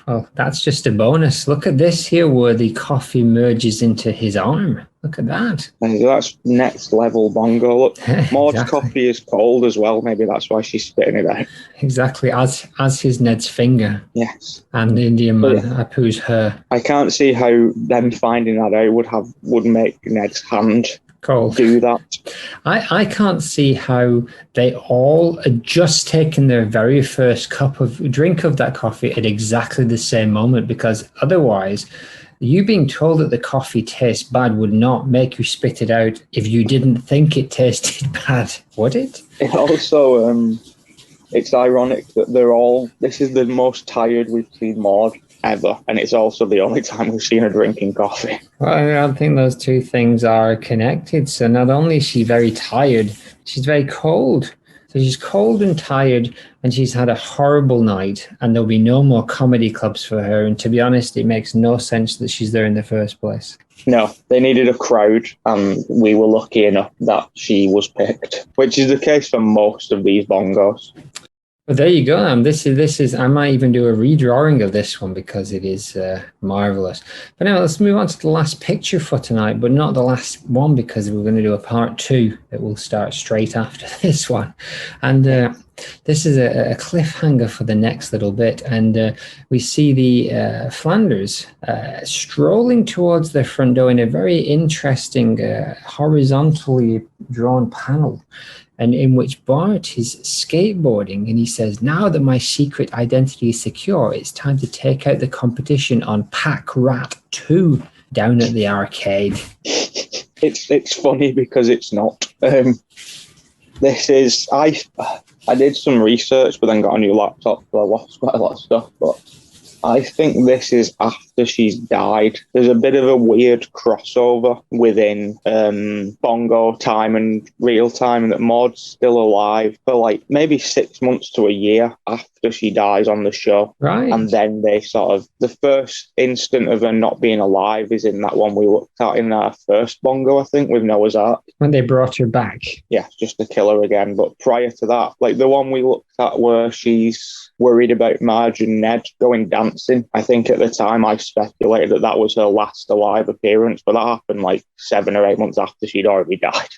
Speaker 2: Oh, that's just a bonus. Look at this here where the coffee merges into his arm. Look at that.
Speaker 1: And that's next level Bongo. Look, Maude's
Speaker 2: Exactly.
Speaker 1: coffee is cold as well. Maybe that's why she's spitting it out.
Speaker 2: Exactly, as is Ned's finger.
Speaker 1: Yes.
Speaker 2: And the Indian man,
Speaker 1: But
Speaker 2: Apu's hair.
Speaker 1: I can't see how them finding that out would make Ned's hand
Speaker 2: Cold.
Speaker 1: do that.
Speaker 2: I can't see how they all had just taken their very first drink of that coffee at exactly the same moment, because otherwise you being told that the coffee tastes bad would not make you spit it out if you didn't think it tasted bad, would it?
Speaker 1: It also, it's ironic that this is the most tired we've seen Maude ever, and it's also the only time we've seen her drinking coffee.
Speaker 2: Well, I think those two things are connected. So not only is she very tired, she's very cold. So she's cold and tired, and she's had a horrible night, and there'll be no more comedy clubs for her. And to be honest, it makes no sense that she's there in the first place.
Speaker 1: No, they needed a crowd, and we were lucky enough that she was picked, which is the case for most of these bongos.
Speaker 2: But there you go. This is. I might even do a redrawing of this one because it is marvelous. But now let's move on to the last picture for tonight, but not the last one, because we're going to do a part 2 that will start straight after this one. And this is a cliffhanger for the next little bit. And we see the Flanders strolling towards their front door in a very interesting horizontally drawn panel, and in which Bart is skateboarding, and he says, "Now that my secret identity is secure, it's time to take out the competition on Pack Rat 2 down at the arcade."
Speaker 1: It's funny because it's not. This is I did some research, but then got a new laptop, so I lost quite a lot of stuff. But I think this is after she's died. There's a bit of a weird crossover within Bongo time and real time, and that Maude's still alive for like maybe 6 months to a year after she dies on the show.
Speaker 2: Right.
Speaker 1: And then they sort of, the first instant of her not being alive is in that one we looked at in our first Bongo, I think, with Noah's Ark.
Speaker 2: When they brought her back.
Speaker 1: Yeah, just to kill her again. But prior to that, like the one we looked at where she's worried about Marge and Ned going dancing, I think at the time I speculated that was her last alive appearance, but that happened like 7 or 8 months after she'd already died.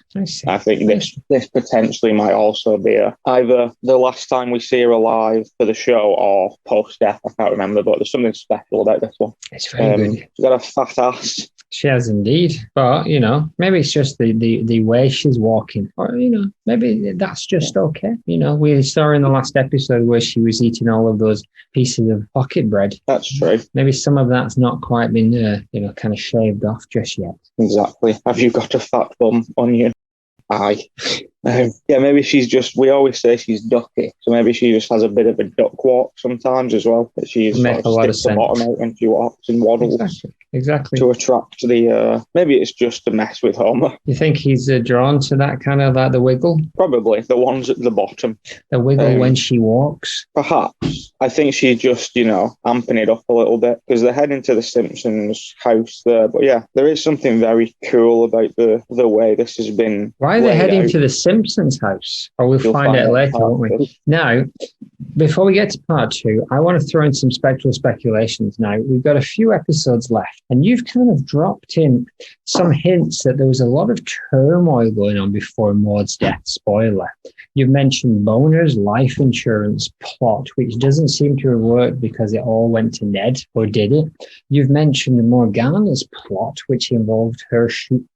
Speaker 1: I think this potentially might also be either the last time we see her alive for the show or post-death. I can't remember, but there's something special about this one.
Speaker 2: It's very good.
Speaker 1: She's got a fat ass.
Speaker 2: She has indeed. But, maybe it's just the way she's walking. Or, maybe that's just okay. We saw her in the last episode where she was eating all of those pieces of pocket bread.
Speaker 1: That's true.
Speaker 2: Maybe some of that's not quite been, kind of shaved off just yet.
Speaker 1: Exactly. Have you got a fat bum on you? Aye. Maybe she's just, we always say she's ducky, so maybe she just has a bit of a duck walk sometimes as well. That she
Speaker 2: Make a lot of sense.
Speaker 1: The bottom out when she walks and waddles.
Speaker 2: Exactly.
Speaker 1: To attract maybe it's just to mess with Homer.
Speaker 2: You think he's drawn to that kind of like the wiggle?
Speaker 1: Probably, the ones at the bottom.
Speaker 2: The wiggle when she walks?
Speaker 1: Perhaps. I think she's just, amping it up a little bit because they're heading to the Simpsons house there. But yeah, there is something very cool about the way this has been.
Speaker 2: Why are they heading to the Simpsons house? Or we'll find out later, won't we? Now, before we get to part 2, I want to throw in some speculations now. We've got a few episodes left, and you've kind of dropped in some hints that there was a lot of turmoil going on before Maude's death. Spoiler. You've mentioned Boner's life insurance plot, which doesn't seem to have worked because it all went to Ned, or did it? You've mentioned Morgana's plot, which involved her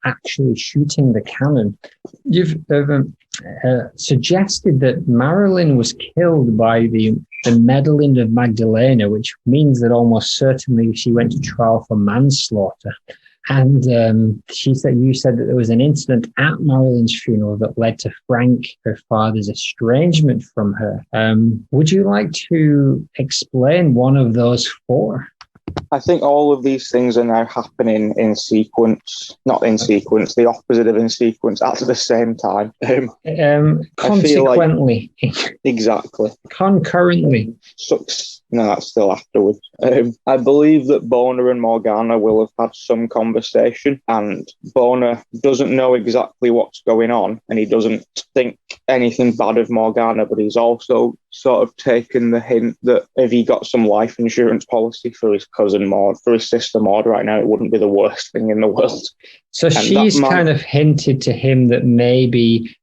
Speaker 2: actually shooting the cannon. You've suggested that Marilyn was killed by the meddling of Magdalena, which means that almost certainly she went to trial for manslaughter. And you said that there was an incident at Marilyn's funeral that led to Frank, her father's estrangement from her. Would you like to explain one of those 4?
Speaker 1: I think all of these things are now happening in sequence, not in sequence, the opposite of in sequence, at the same time.
Speaker 2: Consequently.
Speaker 1: Exactly.
Speaker 2: Concurrently.
Speaker 1: No, that's still afterwards. I believe that Bona and Morgana will have had some conversation, and Bona doesn't know exactly what's going on, and he doesn't think anything bad of Morgana, but he's also sort of taken the hint that if he got some life insurance policy for his cousin Maude, for his sister Maude right now, it wouldn't be the worst thing in the world.
Speaker 2: So
Speaker 1: And
Speaker 2: she's kind of hinted to him that maybe,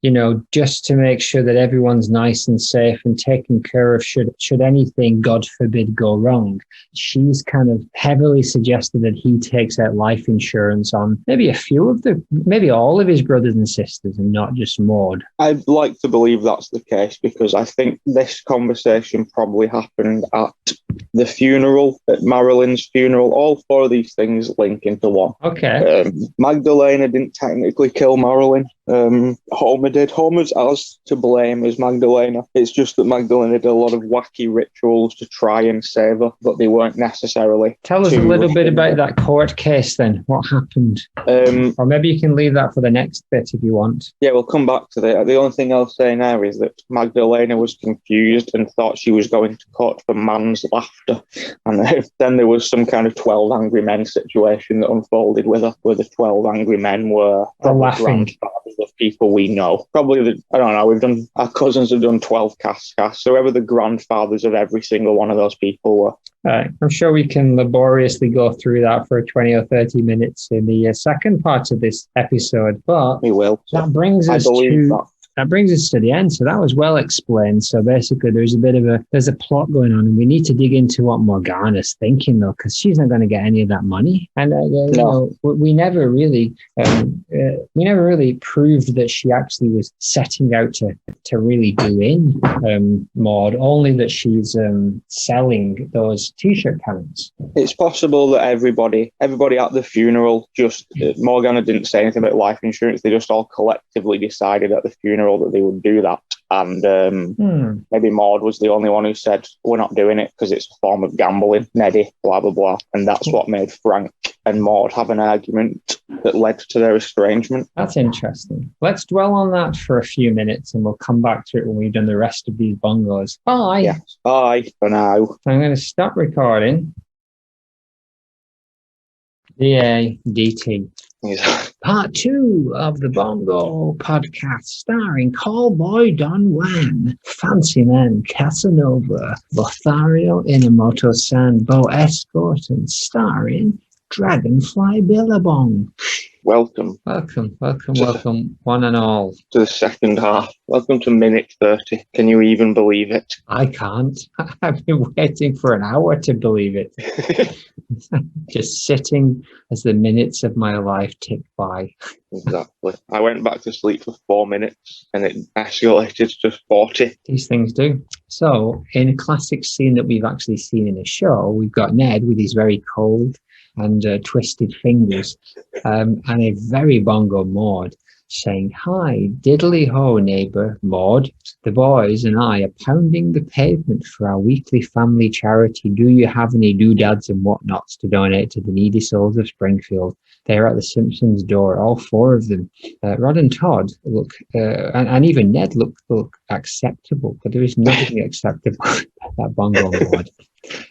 Speaker 2: just to make sure that everyone's nice and safe and taken care of should anything, God forbid, go wrong. She's kind of heavily suggested that he takes out life insurance on maybe all of his brothers and sisters and not just Maude.
Speaker 1: I'd like to believe that's the case because I think this conversation probably happened at the funeral, at Marilyn's funeral. All four of these things link into one.
Speaker 2: Okay.
Speaker 1: Magdalena didn't technically kill Marilyn. Homer did. Homer's as to blame as Magdalena. It's just that Magdalena did a lot of wacky rituals to try and save her, but they weren't necessarily.
Speaker 2: Tell us a little bit about that court case then. What happened? Or maybe you can leave that for the next bit if you want.
Speaker 1: Yeah, we'll come back to that. The only thing I'll say now is that Magdalena was confused and thought she was going to court for man's laughter. And then there was some kind of 12 Angry Men situation that unfolded with her, where the 12 Angry Men were
Speaker 2: laughing
Speaker 1: of people we know. Probably, our cousins have done 12 casts, so whoever the grandfathers of every single one of those people were.
Speaker 2: I'm sure we can laboriously go through that for 20 or 30 minutes in the second part of this episode, but
Speaker 1: we will.
Speaker 2: That brings us to the end. So that was well explained. So basically there's a plot going on, and we need to dig into what Morgana's thinking though, because she's not going to get any of that money. And we never really proved that she actually was setting out to really do in Maude, only that she's selling those t-shirt cannons.
Speaker 1: It's possible that everybody at the funeral Morgana didn't say anything about life insurance. They just all collectively decided at the funeral that they would do that, and maybe Maude was the only one who said we're not doing it because it's a form of gambling, Neddy, blah blah blah, and that's what made Frank and Maude have an argument that led to their estrangement.
Speaker 2: That's interesting. Let's dwell on that for a few minutes, and we'll come back to it when we've done the rest of these bongos. Bye.
Speaker 1: Yes, bye for now.
Speaker 2: I'm going to stop recording. DT. Part 2 of the Bongo podcast, starring Callboy Don Juan, Fancy Man Casanova, Lothario Inamoto-san, Bo Escort, and starring Dragonfly Billabong.
Speaker 1: Welcome,
Speaker 2: one and all.
Speaker 1: To the second half. Welcome to minute 30. Can you even believe it?
Speaker 2: I can't. I've been waiting for an hour to believe it. Just sitting as the minutes of my life tick by.
Speaker 1: Exactly. I went back to sleep for 4 minutes and it escalated to 40.
Speaker 2: These things do. So, in a classic scene that we've actually seen in a show, we've got Ned with his very cold and twisted fingers, and a very bongo Maude saying, "Hi, diddly ho, neighbour Maude. The boys and I are pounding the pavement for our weekly family charity. Do you have any doodads and whatnots to donate to the needy souls of Springfield? They are at the Simpsons' door, all four of them. Rod and Todd look, and even Ned look acceptable, but there is nothing acceptable about that bongo Maude."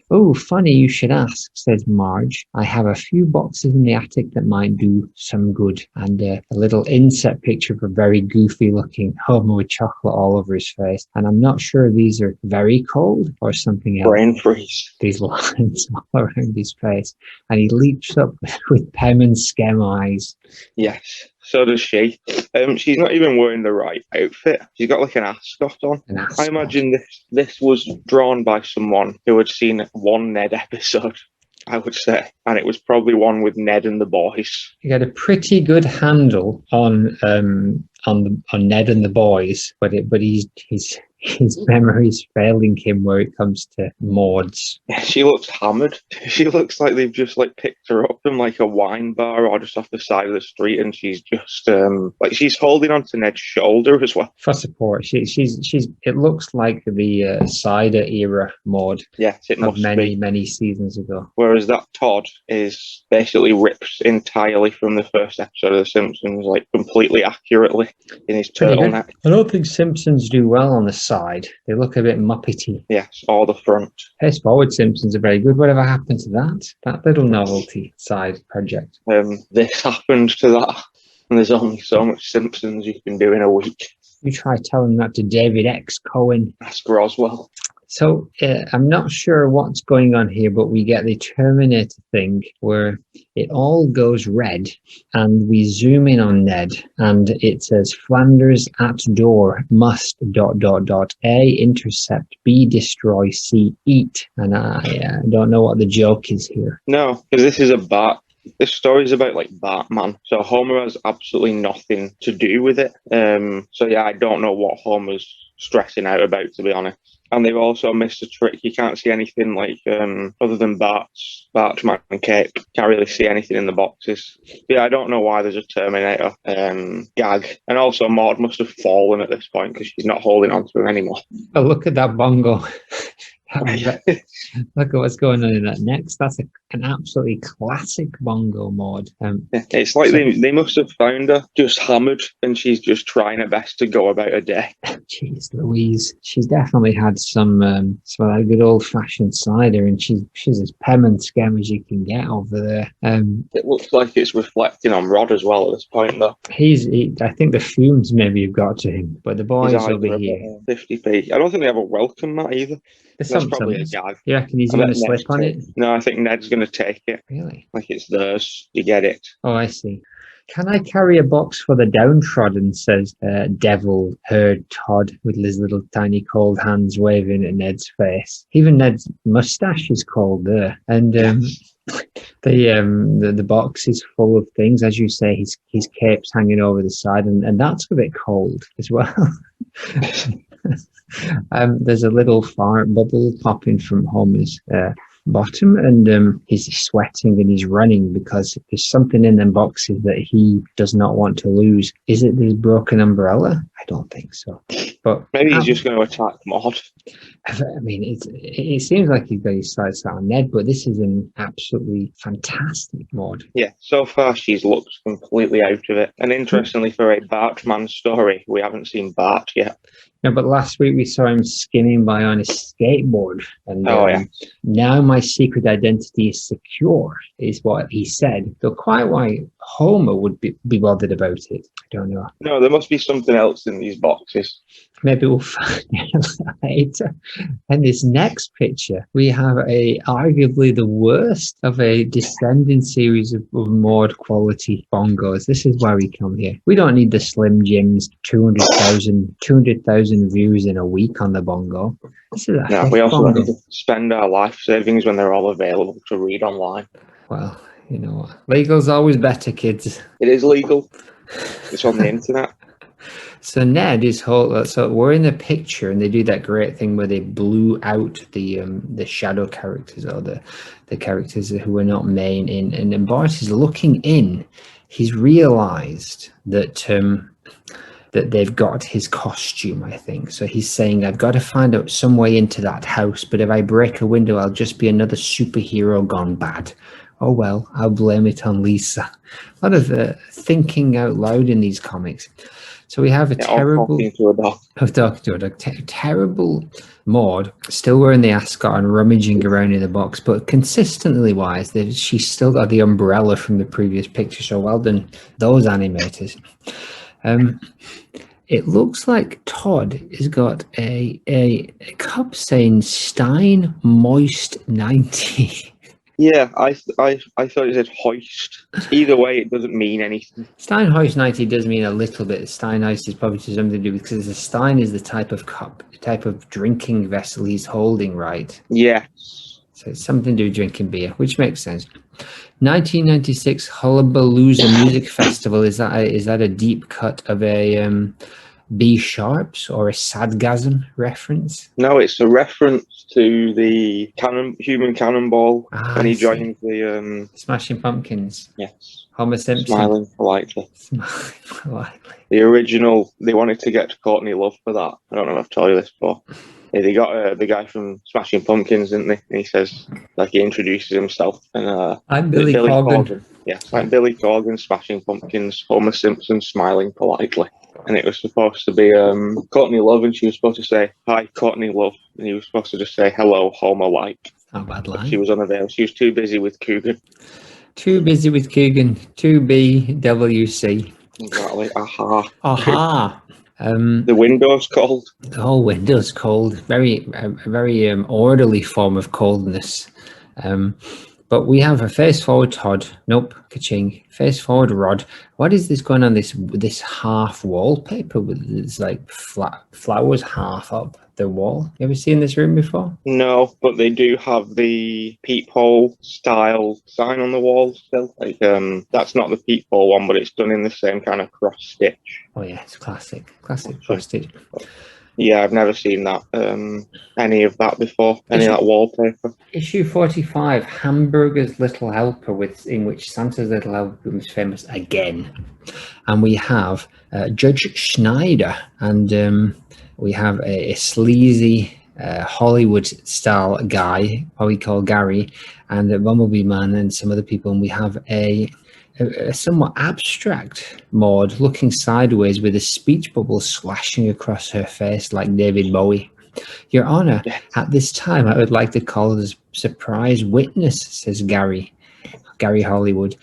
Speaker 2: "Oh, funny you should ask," says Marge. "I have a few boxes in the attic that might do some good." And a little inset picture of a very goofy looking Homer with chocolate all over his face. And I'm not sure these are very cold or something else.
Speaker 1: Brain freeze.
Speaker 2: These lines all around his face. And he leaps up with Pem and Skem eyes.
Speaker 1: Yes, so does she. She's not even wearing the right outfit. She's got like an ascot on. I imagine this was drawn by someone who had seen one Ned episode, I would say, and it was probably one with Ned and the boys.
Speaker 2: He had a pretty good handle on Ned and the boys, but his memory's failing him where it comes to Maude's.
Speaker 1: Yeah, she looks hammered. She looks like they've just like picked her up from like a wine bar or just off the side of the street, and she's just like she's holding onto Ned's shoulder as well
Speaker 2: for support. She's. It looks like the cider era Maude.
Speaker 1: Yes, it must be
Speaker 2: many seasons ago.
Speaker 1: Whereas that Todd is basically ripped entirely from the first episode of The Simpsons, like completely accurately in his turtleneck.
Speaker 2: I don't think Simpsons do well on the side. They look a bit muppety.
Speaker 1: Yes, or the front.
Speaker 2: Pace Forward Simpsons are very good. Whatever happened to that little novelty side project?
Speaker 1: This happened to that, and there's only so much Simpsons you can do in a week.
Speaker 2: You try telling that to David X. Cohen.
Speaker 1: Ask Roswell.
Speaker 2: So I'm not sure what's going on here, but we get the Terminator thing where it all goes red and we zoom in on Ned and it says Flanders at door must ... A intercept, B destroy, C eat. And I don't know what the joke is here.
Speaker 1: No, because this is this story's about like Batman, so Homer has absolutely nothing to do with it. So yeah, I don't know what Homer's stressing out about, to be honest. And they've also missed a trick. You can't see anything like other than Bart's man cape. Can't really see anything in the boxes. Yeah, I don't know why there's a Terminator gag. And also Maude must have fallen at this point because she's not holding on to him anymore.
Speaker 2: Oh, look at that bongo. Look at what's going on in that next. That's an absolutely classic bongo mod.
Speaker 1: It's like they must have found her just hammered and she's just trying her best to go about her day.
Speaker 2: Jeez Louise, she's definitely had some of that good old fashioned cider, and she's as pem and scam as you can get over there.
Speaker 1: It looks like it's reflecting on Rod as well at this point, though.
Speaker 2: I think the fumes maybe have got to him, but the boys over here.
Speaker 1: 50p. I don't think they have a welcome mat either. That's probably a gag.
Speaker 2: You reckon he's going to slip on it?
Speaker 1: No, I think Ned's going to take it.
Speaker 2: Really?
Speaker 1: Like it's theirs. You get it.
Speaker 2: Oh, I see. Can I carry a box for the downtrodden, says Devil Herd Todd with his little tiny cold hands waving at Ned's face. Even Ned's moustache is cold there. And the box is full of things. As you say, his cape's hanging over the side, and that's a bit cold as well. There's a little fart bubble popping from Homer's bottom, and he's sweating and he's running because there's something in them boxes that he does not want to lose. Is it this broken umbrella? I don't think so. But
Speaker 1: maybe he's just going to attack Maude.
Speaker 2: I mean, it seems like he's got his sights set on Ned, but this is an absolutely fantastic mod.
Speaker 1: Yeah, so far she's looked completely out of it. And interestingly, for a Bartman story, we haven't seen Bart yet.
Speaker 2: No, but last week we saw him skimming by on his skateboard. And now my secret identity is secure, is what he said. Though quite why Homer would be bothered about it, I don't know.
Speaker 1: No, there must be something else in these boxes.
Speaker 2: Maybe we'll find out later. And this next picture, we have arguably the worst of a descending series of mod quality bongos. This is why we come here. We don't need the Slim Jims 200,000 views in a week on the bongo. This is
Speaker 1: we also have to spend our life savings when they're all available to read online.
Speaker 2: Well, you know what? Legal's always better, kids.
Speaker 1: It is legal. It's on the internet.
Speaker 2: So Ned is so we're in the picture, and they do that great thing where they blew out the shadow characters or the characters who are not main in, and then Bart is looking in. He's realized that they've got his costume, I think. So he's saying, I've got to find out some way into that house, but if I break a window, I'll just be another superhero gone bad. Oh well, I'll blame it on Lisa. A lot of thinking out loud in these comics. So we have a terrible terrible Maude still wearing the ascot and rummaging around in the box, but consistently wise, she's still got the umbrella from the previous picture. So well done, those animators. It looks like Todd has got a cup saying Stein Moist 90.
Speaker 1: Yeah, I thought it said hoist. Either way, it doesn't mean anything.
Speaker 2: Stein Hoist 90 does mean a little bit. Stein Hoist is probably something to do with, because a Stein is the type of cup, the type of drinking vessel he's holding, right?
Speaker 1: Yeah.
Speaker 2: So it's something to do with drinking beer, which makes sense. 1996 Hullabalooza Music Festival. Is that a deep cut of a B Sharps or a Sadgasm reference?
Speaker 1: No, it's a reference to the Human Cannonball when he joins the
Speaker 2: Smashing Pumpkins.
Speaker 1: Yes.
Speaker 2: Homer Simpson.
Speaker 1: Smiling politely.
Speaker 2: Smiling politely.
Speaker 1: The original, they wanted to get to Courtney Love for that. I don't know if I've told you this before. Yeah, they got the guy from Smashing Pumpkins, didn't they? And he says, like, he introduces himself. And
Speaker 2: I'm Billy Corgan.
Speaker 1: Yeah, it's like Billy Corgan, Smashing Pumpkins, Homer Simpson smiling politely. And it was supposed to be Courtney Love, and she was supposed to say, "Hi, Courtney Love." And he was supposed to just say, "Hello, Homer like."
Speaker 2: Not a bad
Speaker 1: But
Speaker 2: line.
Speaker 1: she was unavailable. She was too busy with Coogan.
Speaker 2: Too busy with Coogan. 2BWC.
Speaker 1: Exactly. Aha.
Speaker 2: Aha.
Speaker 1: The window's cold.
Speaker 2: The whole window's cold. A very orderly form of coldness. But we have a face forward Todd. Nope, ka-ching. Face forward Rod. What is this going on? This half wallpaper with this like flowers half up the wall. You ever seen this room before?
Speaker 1: No, but they do have the peephole style sign on the wall still. Like that's not the peephole one, but it's done in the same kind of cross stitch.
Speaker 2: Oh yeah, it's classic cross stitch.
Speaker 1: Yeah, I've never seen that any of that before. Any of that wallpaper.
Speaker 2: Issue 45, Hamburger's Little Helper, in which Santa's Little Helper becomes famous again. And we have Judge Schneider, and we have a sleazy Hollywood-style guy, probably called Gary, and a Bumblebee Man and some other people. And we have a somewhat abstract Maude looking sideways with a speech bubble slashing across her face like David Bowie. Your Honor, at this time, I would like to call as surprise witness, says Gary Hollywood.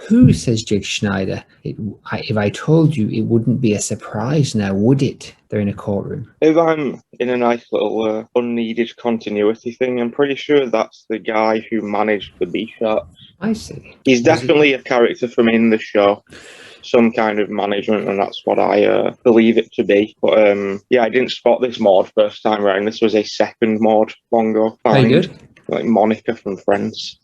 Speaker 2: Who, says Judge Schneider? If I told you, it wouldn't be a surprise now, would it? They're in a courtroom.
Speaker 1: If I'm in a nice little unneeded continuity thing, I'm pretty sure that's the guy who managed the B-Sharps.
Speaker 2: I see.
Speaker 1: He's definitely a character from in the show. Some kind of management, and that's what I believe it to be. But yeah, I didn't spot this Maude first time around. This was a second Maude Bongo find.
Speaker 2: Very good.
Speaker 1: Like Monica from Friends.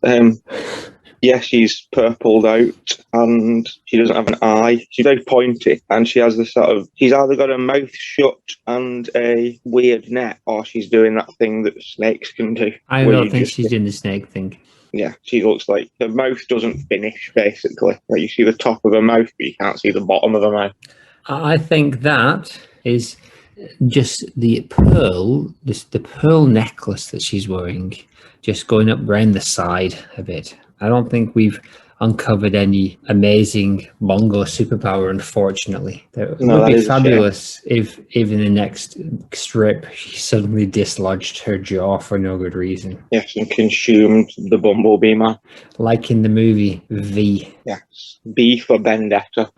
Speaker 1: Yeah, she's purpled out and she doesn't have an eye. She's very pointy and she has this sort of, she's either got her mouth shut and a weird net, or she's doing that thing that snakes can do.
Speaker 2: I don't think she's doing the snake thing.
Speaker 1: Yeah, she looks like her mouth doesn't finish, basically. Like you see the top of her mouth, but you can't see the bottom of her mouth.
Speaker 2: I think that is just the pearl necklace that she's wearing, just going up round the side a bit. I don't think we've uncovered any amazing Bongo superpower, unfortunately. It would be fabulous if in the next strip she suddenly dislodged her jaw for no good reason.
Speaker 1: Yes, and consumed the Bumblebee Man.
Speaker 2: Like in the movie V.
Speaker 1: Yes, B for Vendetta.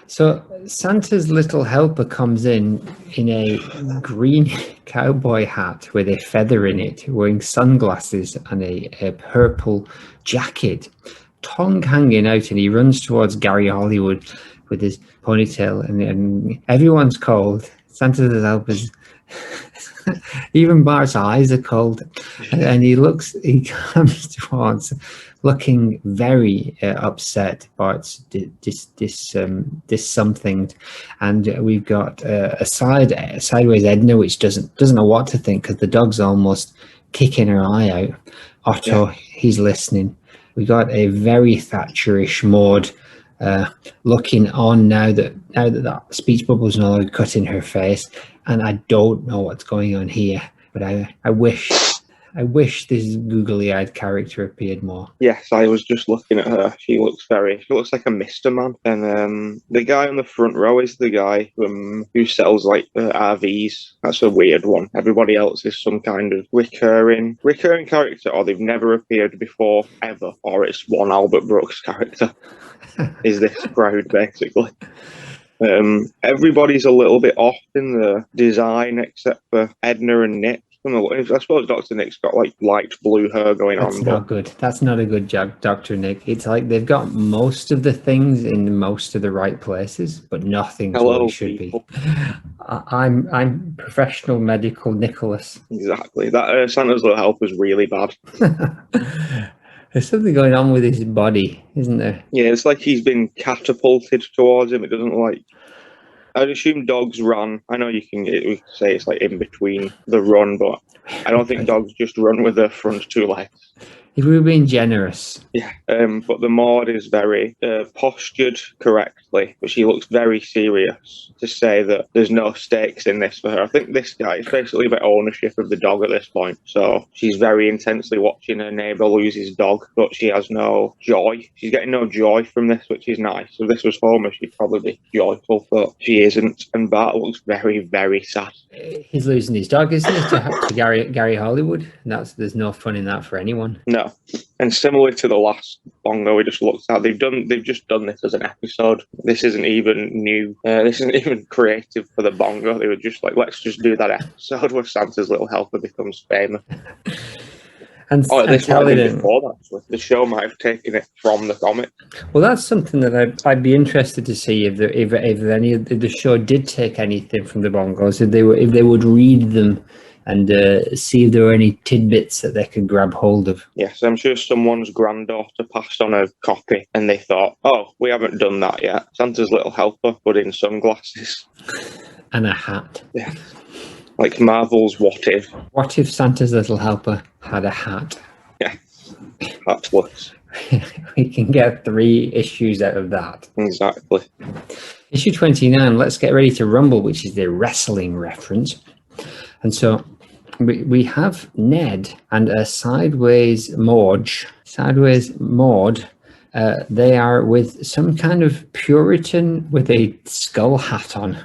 Speaker 2: So Santa's Little Helper comes in a green cowboy hat with a feather in it, wearing sunglasses and a purple jacket, tongue hanging out, and he runs towards Gary Hollywood with his ponytail, and everyone's cold. Santa's Little Helper's even Bart's eyes are cold, and he comes towards, looking very upset. Bart's this something, and we've got a sideways Edna, which doesn't know what to think because the dog's almost kicking her eye out. Otto, he's listening. We got a very Thatcherish Maude looking on now that speech bubble's no longer cut in her face, and I don't know what's going on here, but I wish this googly-eyed character appeared more.
Speaker 1: Yes, I was just looking at her. She looks like a Mr. Man. And the guy on the front row is the guy who sells like RVs. That's a weird one. Everybody else is some kind of recurring character, or they've never appeared before ever, or it's one Albert Brooks character. Is this crowd basically? Everybody's a little bit off in the design except for Edna and Nick. I suppose Dr. Nick's got like light blue hair going on.
Speaker 2: That's not good. That's not a good job, Dr. Nick. It's like they've got most of the things in most of the right places, but nothing's what it should be. I'm professional medical Nicholas.
Speaker 1: Exactly. That Santa's Little Helper is really bad.
Speaker 2: There's something going on with his body, isn't there?
Speaker 1: Yeah, it's like he's been catapulted towards him. It doesn't like. I'd assume dogs run. I know we can say it's like in between the run, but I don't think dogs just run with their front two legs.
Speaker 2: If we were being generous.
Speaker 1: Yeah, but the Maude is very postured correctly, but she looks very serious to say that there's no stakes in this for her. I think this guy is basically about ownership of the dog at this point. So she's very intensely watching her neighbour lose his dog, but she has no joy. She's getting no joy from this, which is nice. If this was Homer, she'd probably be joyful, but she isn't. And Bart looks very, very sad.
Speaker 2: He's losing his dog, isn't he, to Gary Hollywood? And there's no fun in that for anyone.
Speaker 1: No. And similar to the last Bongo we just looked at, they've just done this as an episode. This isn't even new. This isn't even creative for the Bongo. They were just like, let's just do that episode where Santa's little helper becomes famous.
Speaker 2: And
Speaker 1: this might have been before that, actually. The show might have taken it from the comic.
Speaker 2: Well, that's something that I'd be interested to see if the show did take anything from the Bongos, if they would read them and see if there were any tidbits that they could grab hold of.
Speaker 1: Yes, I'm sure someone's granddaughter passed on a copy and they thought, oh, we haven't done that yet. Santa's little helper, but in sunglasses.
Speaker 2: And a hat.
Speaker 1: Yeah. Like Marvel's What If.
Speaker 2: What if Santa's little helper had a hat?
Speaker 1: Yeah. Hatless.
Speaker 2: We can get 3 issues out of that.
Speaker 1: Exactly.
Speaker 2: Issue 29, Let's Get Ready to Rumble, which is the wrestling reference. And so we have Ned and a Sideways Maude. They are with some kind of Puritan with a skull hat on.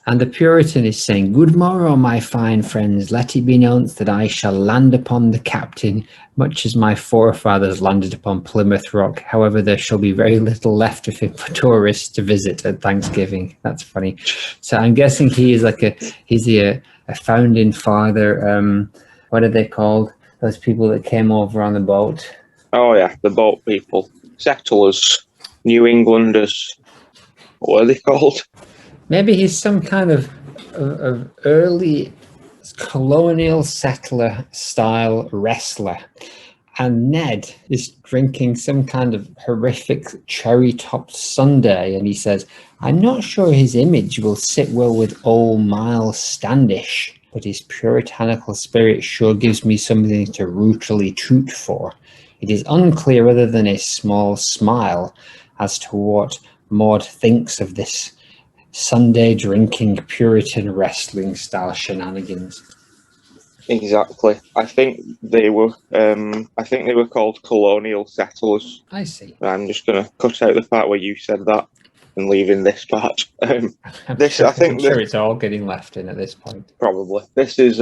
Speaker 2: And the Puritan is saying, "Good morrow, my fine friends. Let it be known that I shall land upon the captain, much as my forefathers landed upon Plymouth Rock. However, there shall be very little left of him for tourists to visit at Thanksgiving." That's funny. So I'm guessing he is like a founding father. What are they called? Those people that came over on the boat.
Speaker 1: Oh yeah, the boat people, settlers, New Englanders. What are they called?
Speaker 2: Maybe he's some kind of early colonial settler style wrestler. And Ned is drinking some kind of horrific cherry-topped sundae. And he says, "I'm not sure his image will sit well with old Miles Standish, but his puritanical spirit sure gives me something to rootily toot for. It is unclear other than a small smile as to what Maude thinks of this Sunday drinking Puritan wrestling style shenanigans."
Speaker 1: Exactly. I think they were called colonial settlers.
Speaker 2: I see.
Speaker 1: I'm just gonna cut out the part where you said that and leave in this part.
Speaker 2: I'm sure it's all getting left in at this point.
Speaker 1: Probably. This is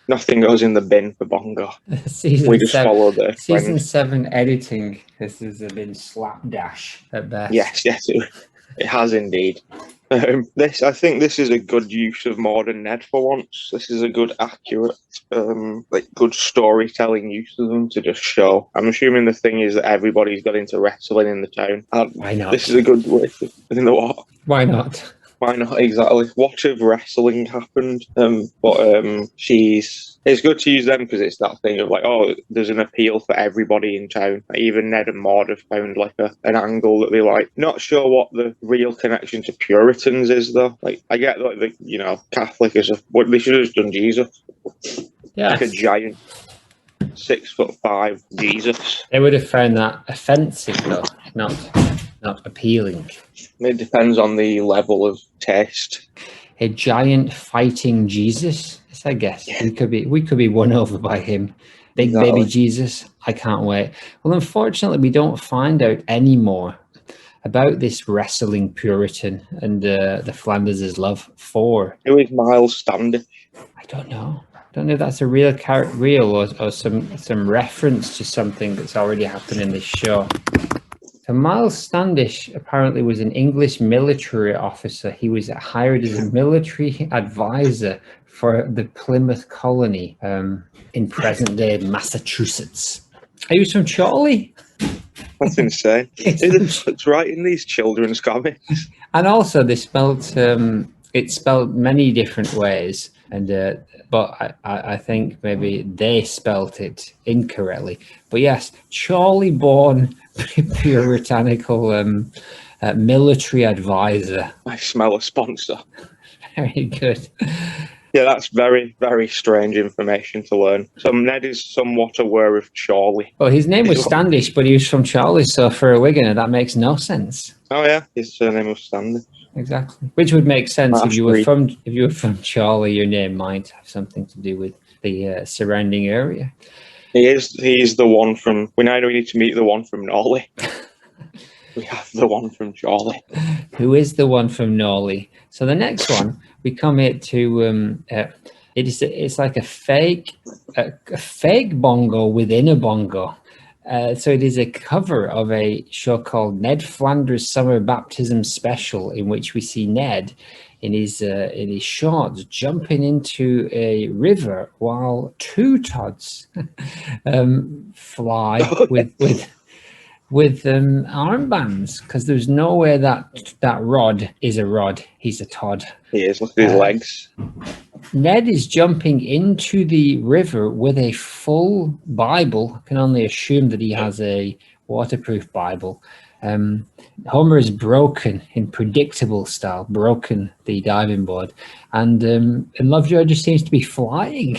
Speaker 1: nothing goes in the bin for Bongo. We just follow the
Speaker 2: Season 7 editing. This has been slapdash at best.
Speaker 1: Yes, it has indeed. I think this is a good use of Maude and Ned for once. This is a good, accurate, good storytelling use of them to just show. I'm assuming the thing is that everybody's got into wrestling in the town.
Speaker 2: Why not?
Speaker 1: This is a good way to, you know what?
Speaker 2: Why not?
Speaker 1: Why not? Exactly. What if wrestling happened? It's good to use them because it's that thing of like, oh, there's an appeal for everybody in town. Like, even Ned and Maude have found like an angle that they like. Not sure what the real connection to Puritans is though. Like, I get like the Catholic is what they should have just done Jesus.
Speaker 2: Yeah.
Speaker 1: Like a giant 6'5" Jesus.
Speaker 2: They would have found that offensive though, not appealing.
Speaker 1: It depends on the level of taste.
Speaker 2: A giant fighting Jesus, I guess. Yeah. We could be won over by him. Big baby Jesus. I can't wait. Well, unfortunately, we don't find out any more about this wrestling Puritan and the Flanders' love for.
Speaker 1: Who is Miles Standish?
Speaker 2: I don't know. I don't know if that's a real or some reference to something that's already happened in this show. So Miles Standish apparently was an English military officer. He was hired as a military advisor for the Plymouth colony in present-day Massachusetts. Are you from Chorley?
Speaker 1: That's insane. It's right in these children's comics.
Speaker 2: And also, they it's spelled many different ways. And but I think maybe they spelt it incorrectly. But yes, Chorley-born puritanical military advisor.
Speaker 1: I smell a sponsor.
Speaker 2: Very good.
Speaker 1: Yeah, that's very, very strange information to learn. So Ned is somewhat aware of Charlie.
Speaker 2: Well, his name was Standish, but he was from Charlie, so for a Wiganer, that makes no sense.
Speaker 1: Oh yeah, his surname was Standish.
Speaker 2: Exactly, which would make sense if
Speaker 1: That's
Speaker 2: you were
Speaker 1: great.
Speaker 2: from Charlie. Your name might have something to do with the surrounding area.
Speaker 1: He's the one from. We need to meet the one from Norley. We have the one from Charlie.
Speaker 2: Who is the one from Norley? So the next one, we come here to it's like a fake bongo within a bongo. So it is a cover of a show called Ned Flanders' Summer Baptism Special, in which we see Ned in his shorts jumping into a river while two Tods fly with armbands, because there's no way that rod is a rod. He's a Todd.
Speaker 1: He is. Look at his legs.
Speaker 2: Ned is jumping into the river with a full Bible. I can only assume that he has a waterproof Bible. Homer is broken in predictable style, broken the diving board, and Lovejoy just seems to be flying.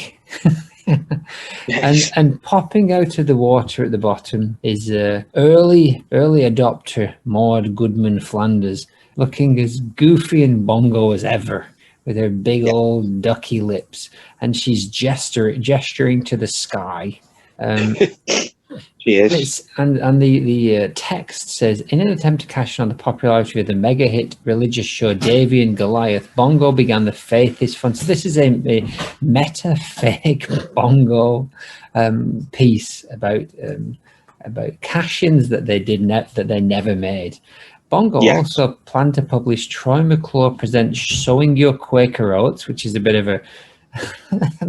Speaker 2: and popping out of the water at the bottom is early adopter Maude Goodman Flanders, looking as goofy and bongo as ever, with her big old ducky lips, and she's gesturing to the sky.
Speaker 1: She is.
Speaker 2: And the text says, in an attempt to cash in on the popularity of the mega hit religious show Davy and Goliath, Bongo began the Faith is Fun. So this is a meta fake Bongo piece about cash-ins that they never made. Bongo also planned to publish Troy McClure Presents Sowing Your Quaker Oats, which is a bit of a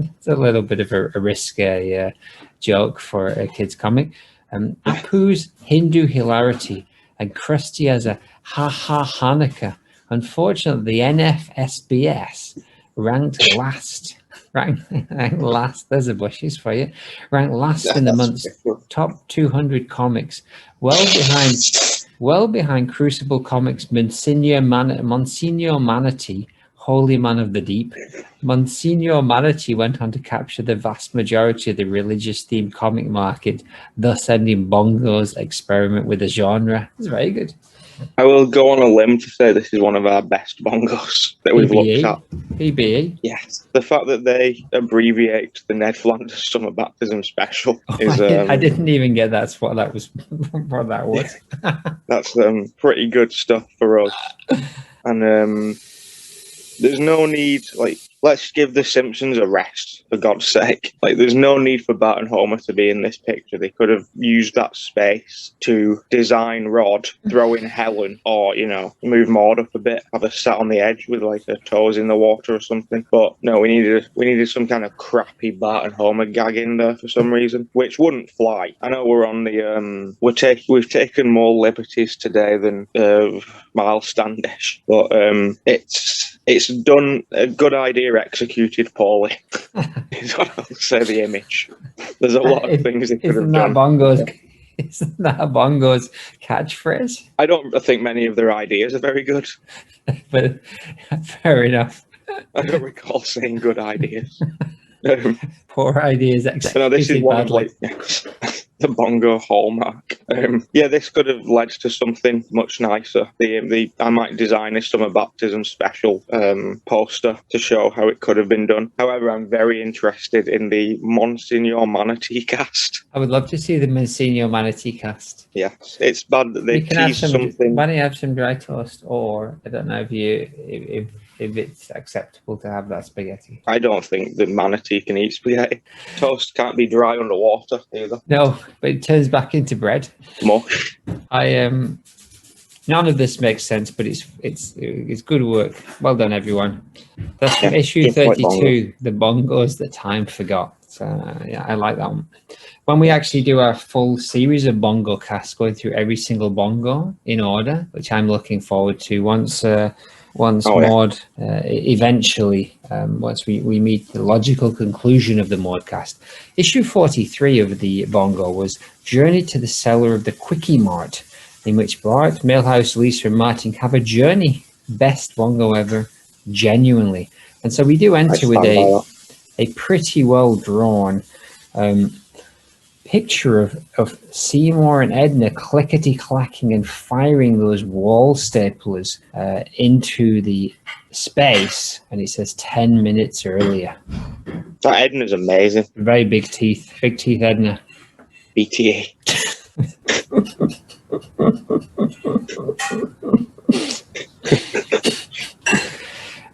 Speaker 2: it's a little bit of a risque joke for a kid's comic. Apu's Hindu Hilarity and Krusty as a Ha Ha Hanukkah. Unfortunately, the NFSBS ranked last. Ranked last. There's a bushes for you. Ranked last in the month's top 200 comics, well behind Crucible Comics' Monsignor Manatee, Holy Man of the Deep. Monsignor Manatee went on to capture the vast majority of the religious-themed comic market, thus ending Bongo's experiment with the genre. It's very good.
Speaker 1: I will go on a limb to say this is one of our best bongos that we've looked at.
Speaker 2: PBE.
Speaker 1: Yes. The fact that they abbreviate the Ned Flanders Summer Baptism Special is...
Speaker 2: I didn't even get that's what that was. What that was.
Speaker 1: That's pretty good stuff for us. And there's no need, let's give the Simpsons a rest, for God's sake. There's no need for Bart and Homer to be in this picture. They could have used that space to design Rod, throw in Helen, or, move Maude up a bit, have her sat on the edge with, her toes in the water or something. But no, we needed some kind of crappy Bart and Homer gag in there for some reason, which wouldn't fly. I know we're on the, we've taken more liberties today than Miles Standish, but it's done a good idea executed poorly. Is what I'll say. The image. There's a lot of things it could have done.
Speaker 2: Isn't that Bongo's catchphrase?
Speaker 1: I don't think many of their ideas are very good.
Speaker 2: But fair enough.
Speaker 1: I don't recall saying good ideas.
Speaker 2: Poor ideas executed
Speaker 1: this is one
Speaker 2: badly.
Speaker 1: of the Bongo hallmark. This could have led to something much nicer. I might design a Summer Baptism Special poster to show how it could have been done. However, I'm very interested in the Monsignor Manatee cast.
Speaker 2: I would love to see the Monsignor Manatee cast.
Speaker 1: Yes, it's bad that they tease something.
Speaker 2: Why don't you have some dry toast, or I don't know if it's acceptable to have that spaghetti.
Speaker 1: I don't think the manatee can eat spaghetti. Toast can't be dry underwater either.
Speaker 2: No, but it turns back into bread.
Speaker 1: Mush.
Speaker 2: None of this makes sense, but it's good work. Well done, everyone. That's from issue 32, the bongos that time forgot. So I like that one. When we actually do our full series of Bongo Cast, going through every single bongo in order, which I'm looking forward to once Maude, eventually, once we meet the logical conclusion of the Maudecast. Issue 43 of the Bongo was Journey to the Cellar of the Quickie Mart, in which Bart, Milhouse, Lisa, and Martin have a journey. Best Bongo ever, genuinely. And so we do
Speaker 1: I
Speaker 2: enter with
Speaker 1: stand by that.
Speaker 2: a pretty well drawn picture of Seymour and Edna clickety-clacking and firing those wall staplers into the space, and it says 10 minutes earlier.
Speaker 1: That Edna's amazing.
Speaker 2: Very big teeth Edna.
Speaker 1: BTA.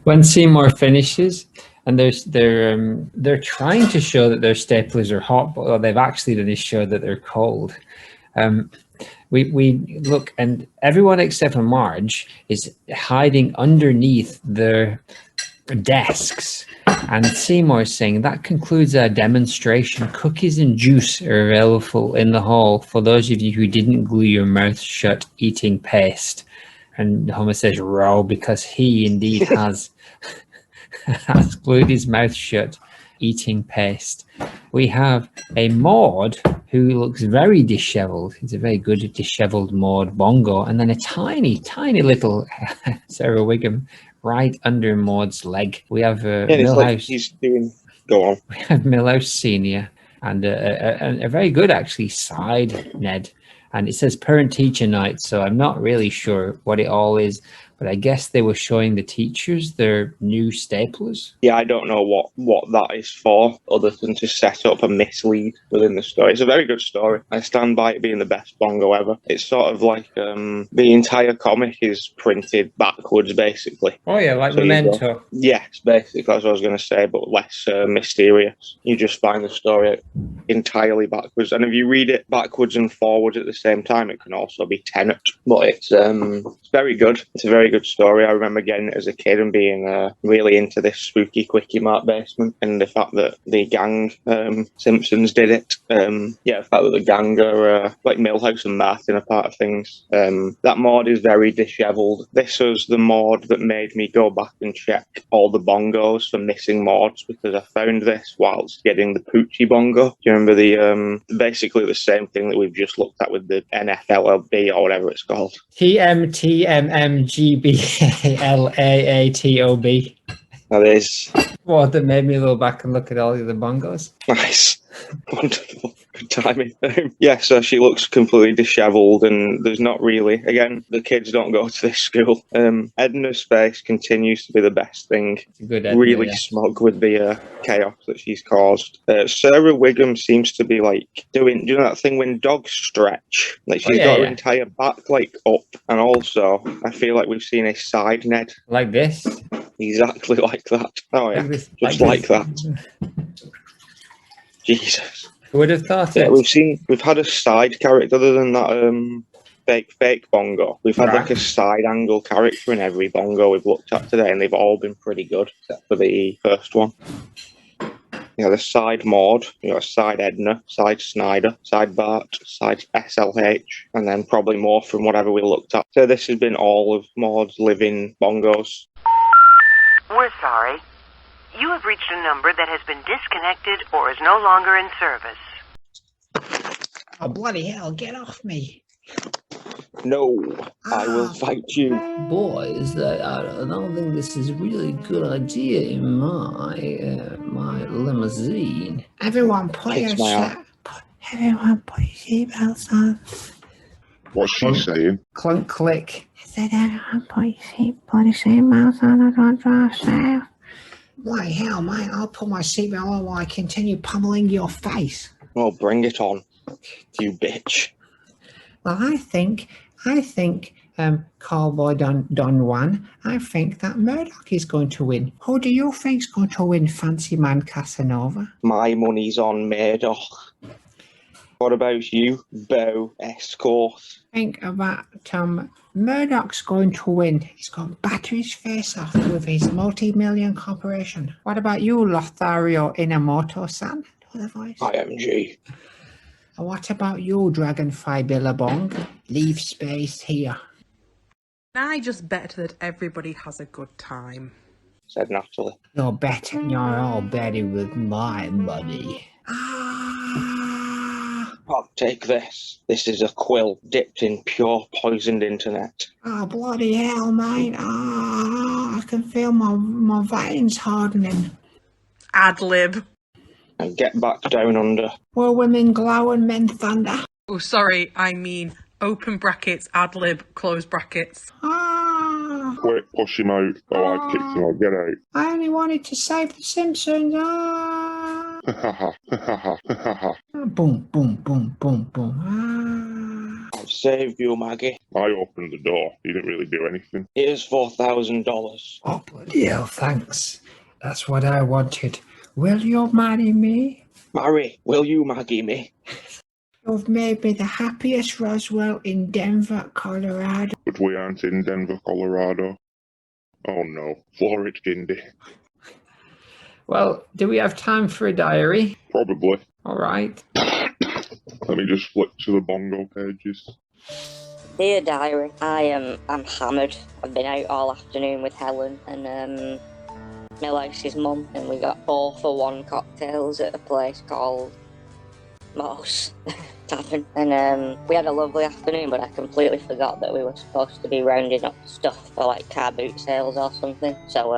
Speaker 2: When Seymour finishes, and they're trying to show that their staplers are hot, but they've actually done is show that they're cold. We look, and everyone except for Marge is hiding underneath their desks. And Seymour is saying that concludes our demonstration. Cookies and juice are available in the hall for those of you who didn't glue your mouth shut eating paste. And Homer says, row, because he indeed has glued his mouth shut eating paste. We have a Maude who looks very disheveled. He's a very good disheveled Maude, Bongo, and then a tiny little Sarah Wiggum right under Maude's leg. We have Millhouse.
Speaker 1: Like he's doing. Go on.
Speaker 2: We have Millhouse Senior and a very good actually side Ned. And it says parent-teacher night, so I'm not really sure what it all is, but I guess they were showing the teachers their new staplers.
Speaker 1: Yeah, I don't know what that is for, other than to set up a mislead within the story. It's a very good story. I stand by it being the best Bongo ever. It's sort of like the entire comic is printed backwards, basically.
Speaker 2: Oh yeah, like Memento.
Speaker 1: Yes, basically, that's what I was going to say, but less mysterious. You just find the story entirely backwards, and if you read it backwards and forwards at the same time, it can also be Tenet. But it's very good. It's a very good story. I remember getting it as a kid and being really into this spooky Quickie Mart basement, and the fact that the gang Simpsons did it. The fact that the gang are like Milhouse and Martin are part of things. That Maude is very disheveled. This was the Maude that made me go back and check all the bongos for missing Maudes, because I found this whilst getting the Poochie bongo. Do you remember the basically the same thing that we've just looked at with the NFLLB or whatever it's called?
Speaker 2: TMTMMGBLAATOB.
Speaker 1: That is.
Speaker 2: Well, that made me go back and look at all the other bongos.
Speaker 1: Nice. Wonderful. Good timing. So she looks completely disheveled, and there's not really, again, the kids don't go to this school. Edna's face continues to be the best thing.
Speaker 2: Good Edna,
Speaker 1: really smug with the chaos that she's caused. Sarah Wiggum seems to be like doing that thing when dogs stretch. Like she's got her entire back like up, and also I feel like we've seen a side Ned.
Speaker 2: Like this?
Speaker 1: Exactly like that. Oh yeah, just like that. Jesus.
Speaker 2: Who would have thought
Speaker 1: it?
Speaker 2: Yeah,
Speaker 1: we've had a side character other than that fake Bongo. We've had like a side angle character in every Bongo we've looked at today, and they've all been pretty good, except for the first one. The side Maude, side Edna, side Snyder, side Bart, side SLH, and then probably more from whatever we looked at. So this has been all of Maude's living Bongos.
Speaker 8: We're sorry. You have reached a number that has been disconnected or is no longer in service.
Speaker 4: Oh, bloody hell, get off me.
Speaker 1: No, I will fight you.
Speaker 4: Boys, I don't think this is really a good idea in my limousine. Everyone put your seatbelts on.
Speaker 5: What's she saying?
Speaker 2: Clunk click.
Speaker 4: I said everyone put your seatbelts on. I don't drive safe. Why hell, mate, I'll put my seatbelt on while I continue pummeling your face.
Speaker 1: Well, bring it on, you bitch.
Speaker 4: Well, I think, Cowboy Don Juan, I think that Murdoch is going to win. Who do you think's going to win, Fancy Man Casanova?
Speaker 1: My money's on Murdoch. What about you, Bo Escort?
Speaker 4: Think about Murdoch's going to win. He's going to batter his face off with his multi-million corporation. What about you, Lothario Inamoto-san? Do the voice.
Speaker 1: IMG.
Speaker 4: And what about you, Dragonfly Billabong? Leave space here.
Speaker 7: I just bet that everybody has a good time.
Speaker 1: Said Natalie.
Speaker 4: You're all betting with my money.
Speaker 1: Oh, take this. This is a quill dipped in pure poisoned internet.
Speaker 4: Oh, bloody hell, mate. I can feel my veins hardening.
Speaker 7: Ad lib.
Speaker 1: And get back down under.
Speaker 4: Where women glow and men thunder.
Speaker 7: Oh, sorry, I mean open brackets, ad lib, close brackets.
Speaker 4: Ah,
Speaker 5: Quick, push him out. Oh, I kicked him out. Get out.
Speaker 4: I only wanted to save the Simpsons. Ah. Boom, boom, boom, boom, boom. Ah.
Speaker 1: I've saved you, Maggie.
Speaker 5: I opened the door. He didn't really do anything.
Speaker 1: Here's $4,000.
Speaker 4: Oh, bloody hell, thanks. That's what I wanted. Will you marry me?
Speaker 1: Marry, will you Maggie me?
Speaker 4: You've made me the happiest Roswell in Denver, Colorado.
Speaker 5: But we aren't in Denver, Colorado. Oh no, Florid Gindy.
Speaker 2: Well, do we have time for a diary?
Speaker 5: Probably.
Speaker 2: All right.
Speaker 5: Let me just flip to the Bongo pages.
Speaker 9: Dear diary, I'm hammered. I've been out all afternoon with Helen and Melissa's mum, and we got 4-for-1 cocktails at a place called Maude Tavern. And we had a lovely afternoon, but I completely forgot that we were supposed to be rounding up stuff for like car boot sales or something. So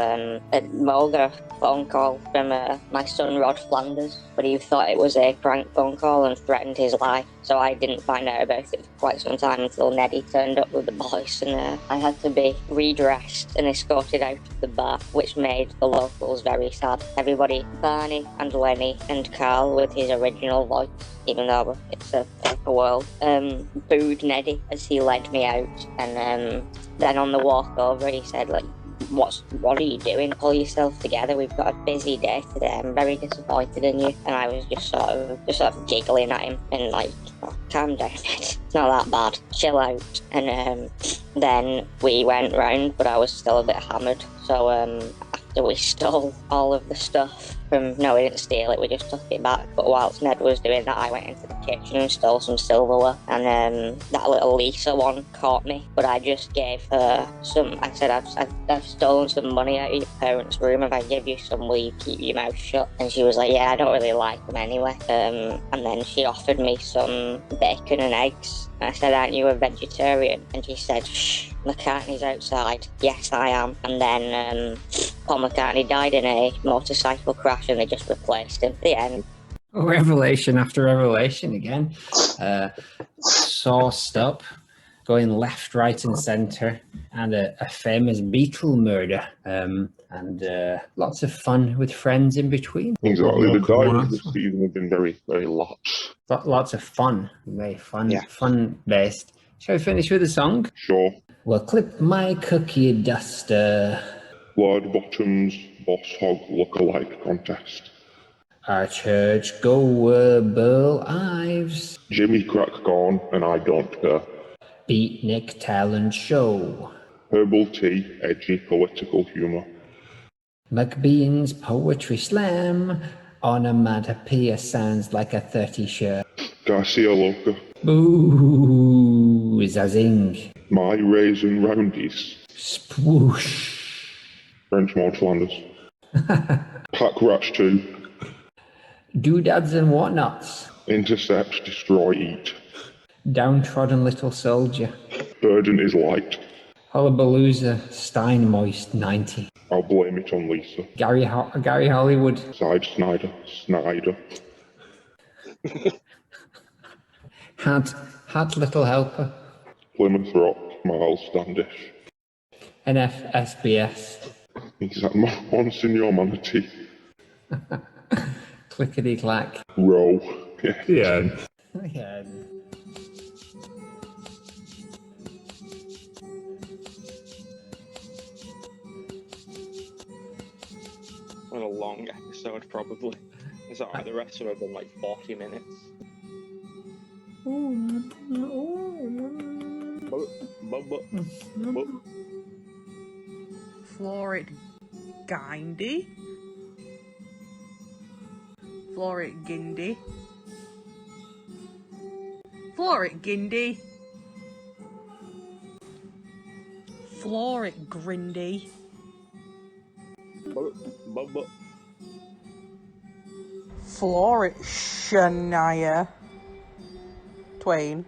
Speaker 9: Mo got a phone call from my son Rod Flanders, but he thought it was a prank phone call and threatened his life. So I didn't find out about it for quite some time until Neddy turned up with the boys, and I had to be redressed and escorted out of the bar, which made the locals very sad. Everybody, Barney and Lenny and Carl with his original voice, even though it's a paper world, booed Neddy as he led me out, and then on the walk over he said, like, what are you doing? Pull yourself together. We've got a busy day today. I'm very disappointed in you. And I was just sort of giggling at him and like, oh, calm down, Ned. It's not that bad. Chill out. And then we went round, but I was still a bit hammered. So after we stole all of the stuff no, we didn't steal it, we just took it back. But whilst Ned was doing that, I went into the kitchen and stole some silverware. And that little Lisa one caught me, but I just gave her some. I said, I've stolen some money out of your parents' room. If I give you some, will you keep your mouth shut? And she was like, yeah, I don't really like them anyway. And then she offered me some bacon and eggs. And I said, aren't you a vegetarian? And she said, shh, McCartney's outside. Yes, I am. And then Paul McCartney died in a motorcycle crash and they just replaced him. The end.
Speaker 2: Revelation after revelation again. Sauced up, going left, right and centre, and a famous Beatle murder. And lots of fun with friends in between.
Speaker 5: Exactly. The diaries this season have been very, very lots.
Speaker 2: Lots of fun. Very fun.
Speaker 1: Yeah.
Speaker 2: Fun based. Shall we finish with a song?
Speaker 5: Sure.
Speaker 2: Well, clip my cookie duster.
Speaker 5: Lord Bottom's Boss Hog look-alike contest.
Speaker 2: Our church goer Burl Ives.
Speaker 5: Jimmy Crackcorn and I Don't Care.
Speaker 2: Beatnik Talent Show.
Speaker 5: Herbal tea, edgy political humour.
Speaker 2: McBean's Poetry Slam. Onomatopoeia sounds like a 30 shirt.
Speaker 5: Garcia Loca.
Speaker 2: Boo, zazing.
Speaker 5: My Raisin Roundies.
Speaker 2: Sploosh.
Speaker 5: French Maud Flanders. Pack Rats 2.
Speaker 2: Doodads and whatnots.
Speaker 5: Intercept, destroy, eat.
Speaker 2: Downtrodden little soldier.
Speaker 5: Burden is light.
Speaker 2: Hullabalooza, Stein Moist 90.
Speaker 5: I'll blame it on Lisa.
Speaker 2: Gary Hollywood.
Speaker 5: Side Snyder.
Speaker 2: Had Little Helper.
Speaker 5: Plymouth Rock, Miles Standish.
Speaker 2: NF SBS.
Speaker 5: Is that Monsignor Manatee?
Speaker 2: Clickety clack.
Speaker 5: Row. Yeah.
Speaker 2: Yeah.
Speaker 1: What a long episode, probably. It's alright, the rest of it have been like 40 minutes.
Speaker 7: Florid Gindy. Florid Gindy. Florid Gindy. Florid Grindy. Florid Shania Twain.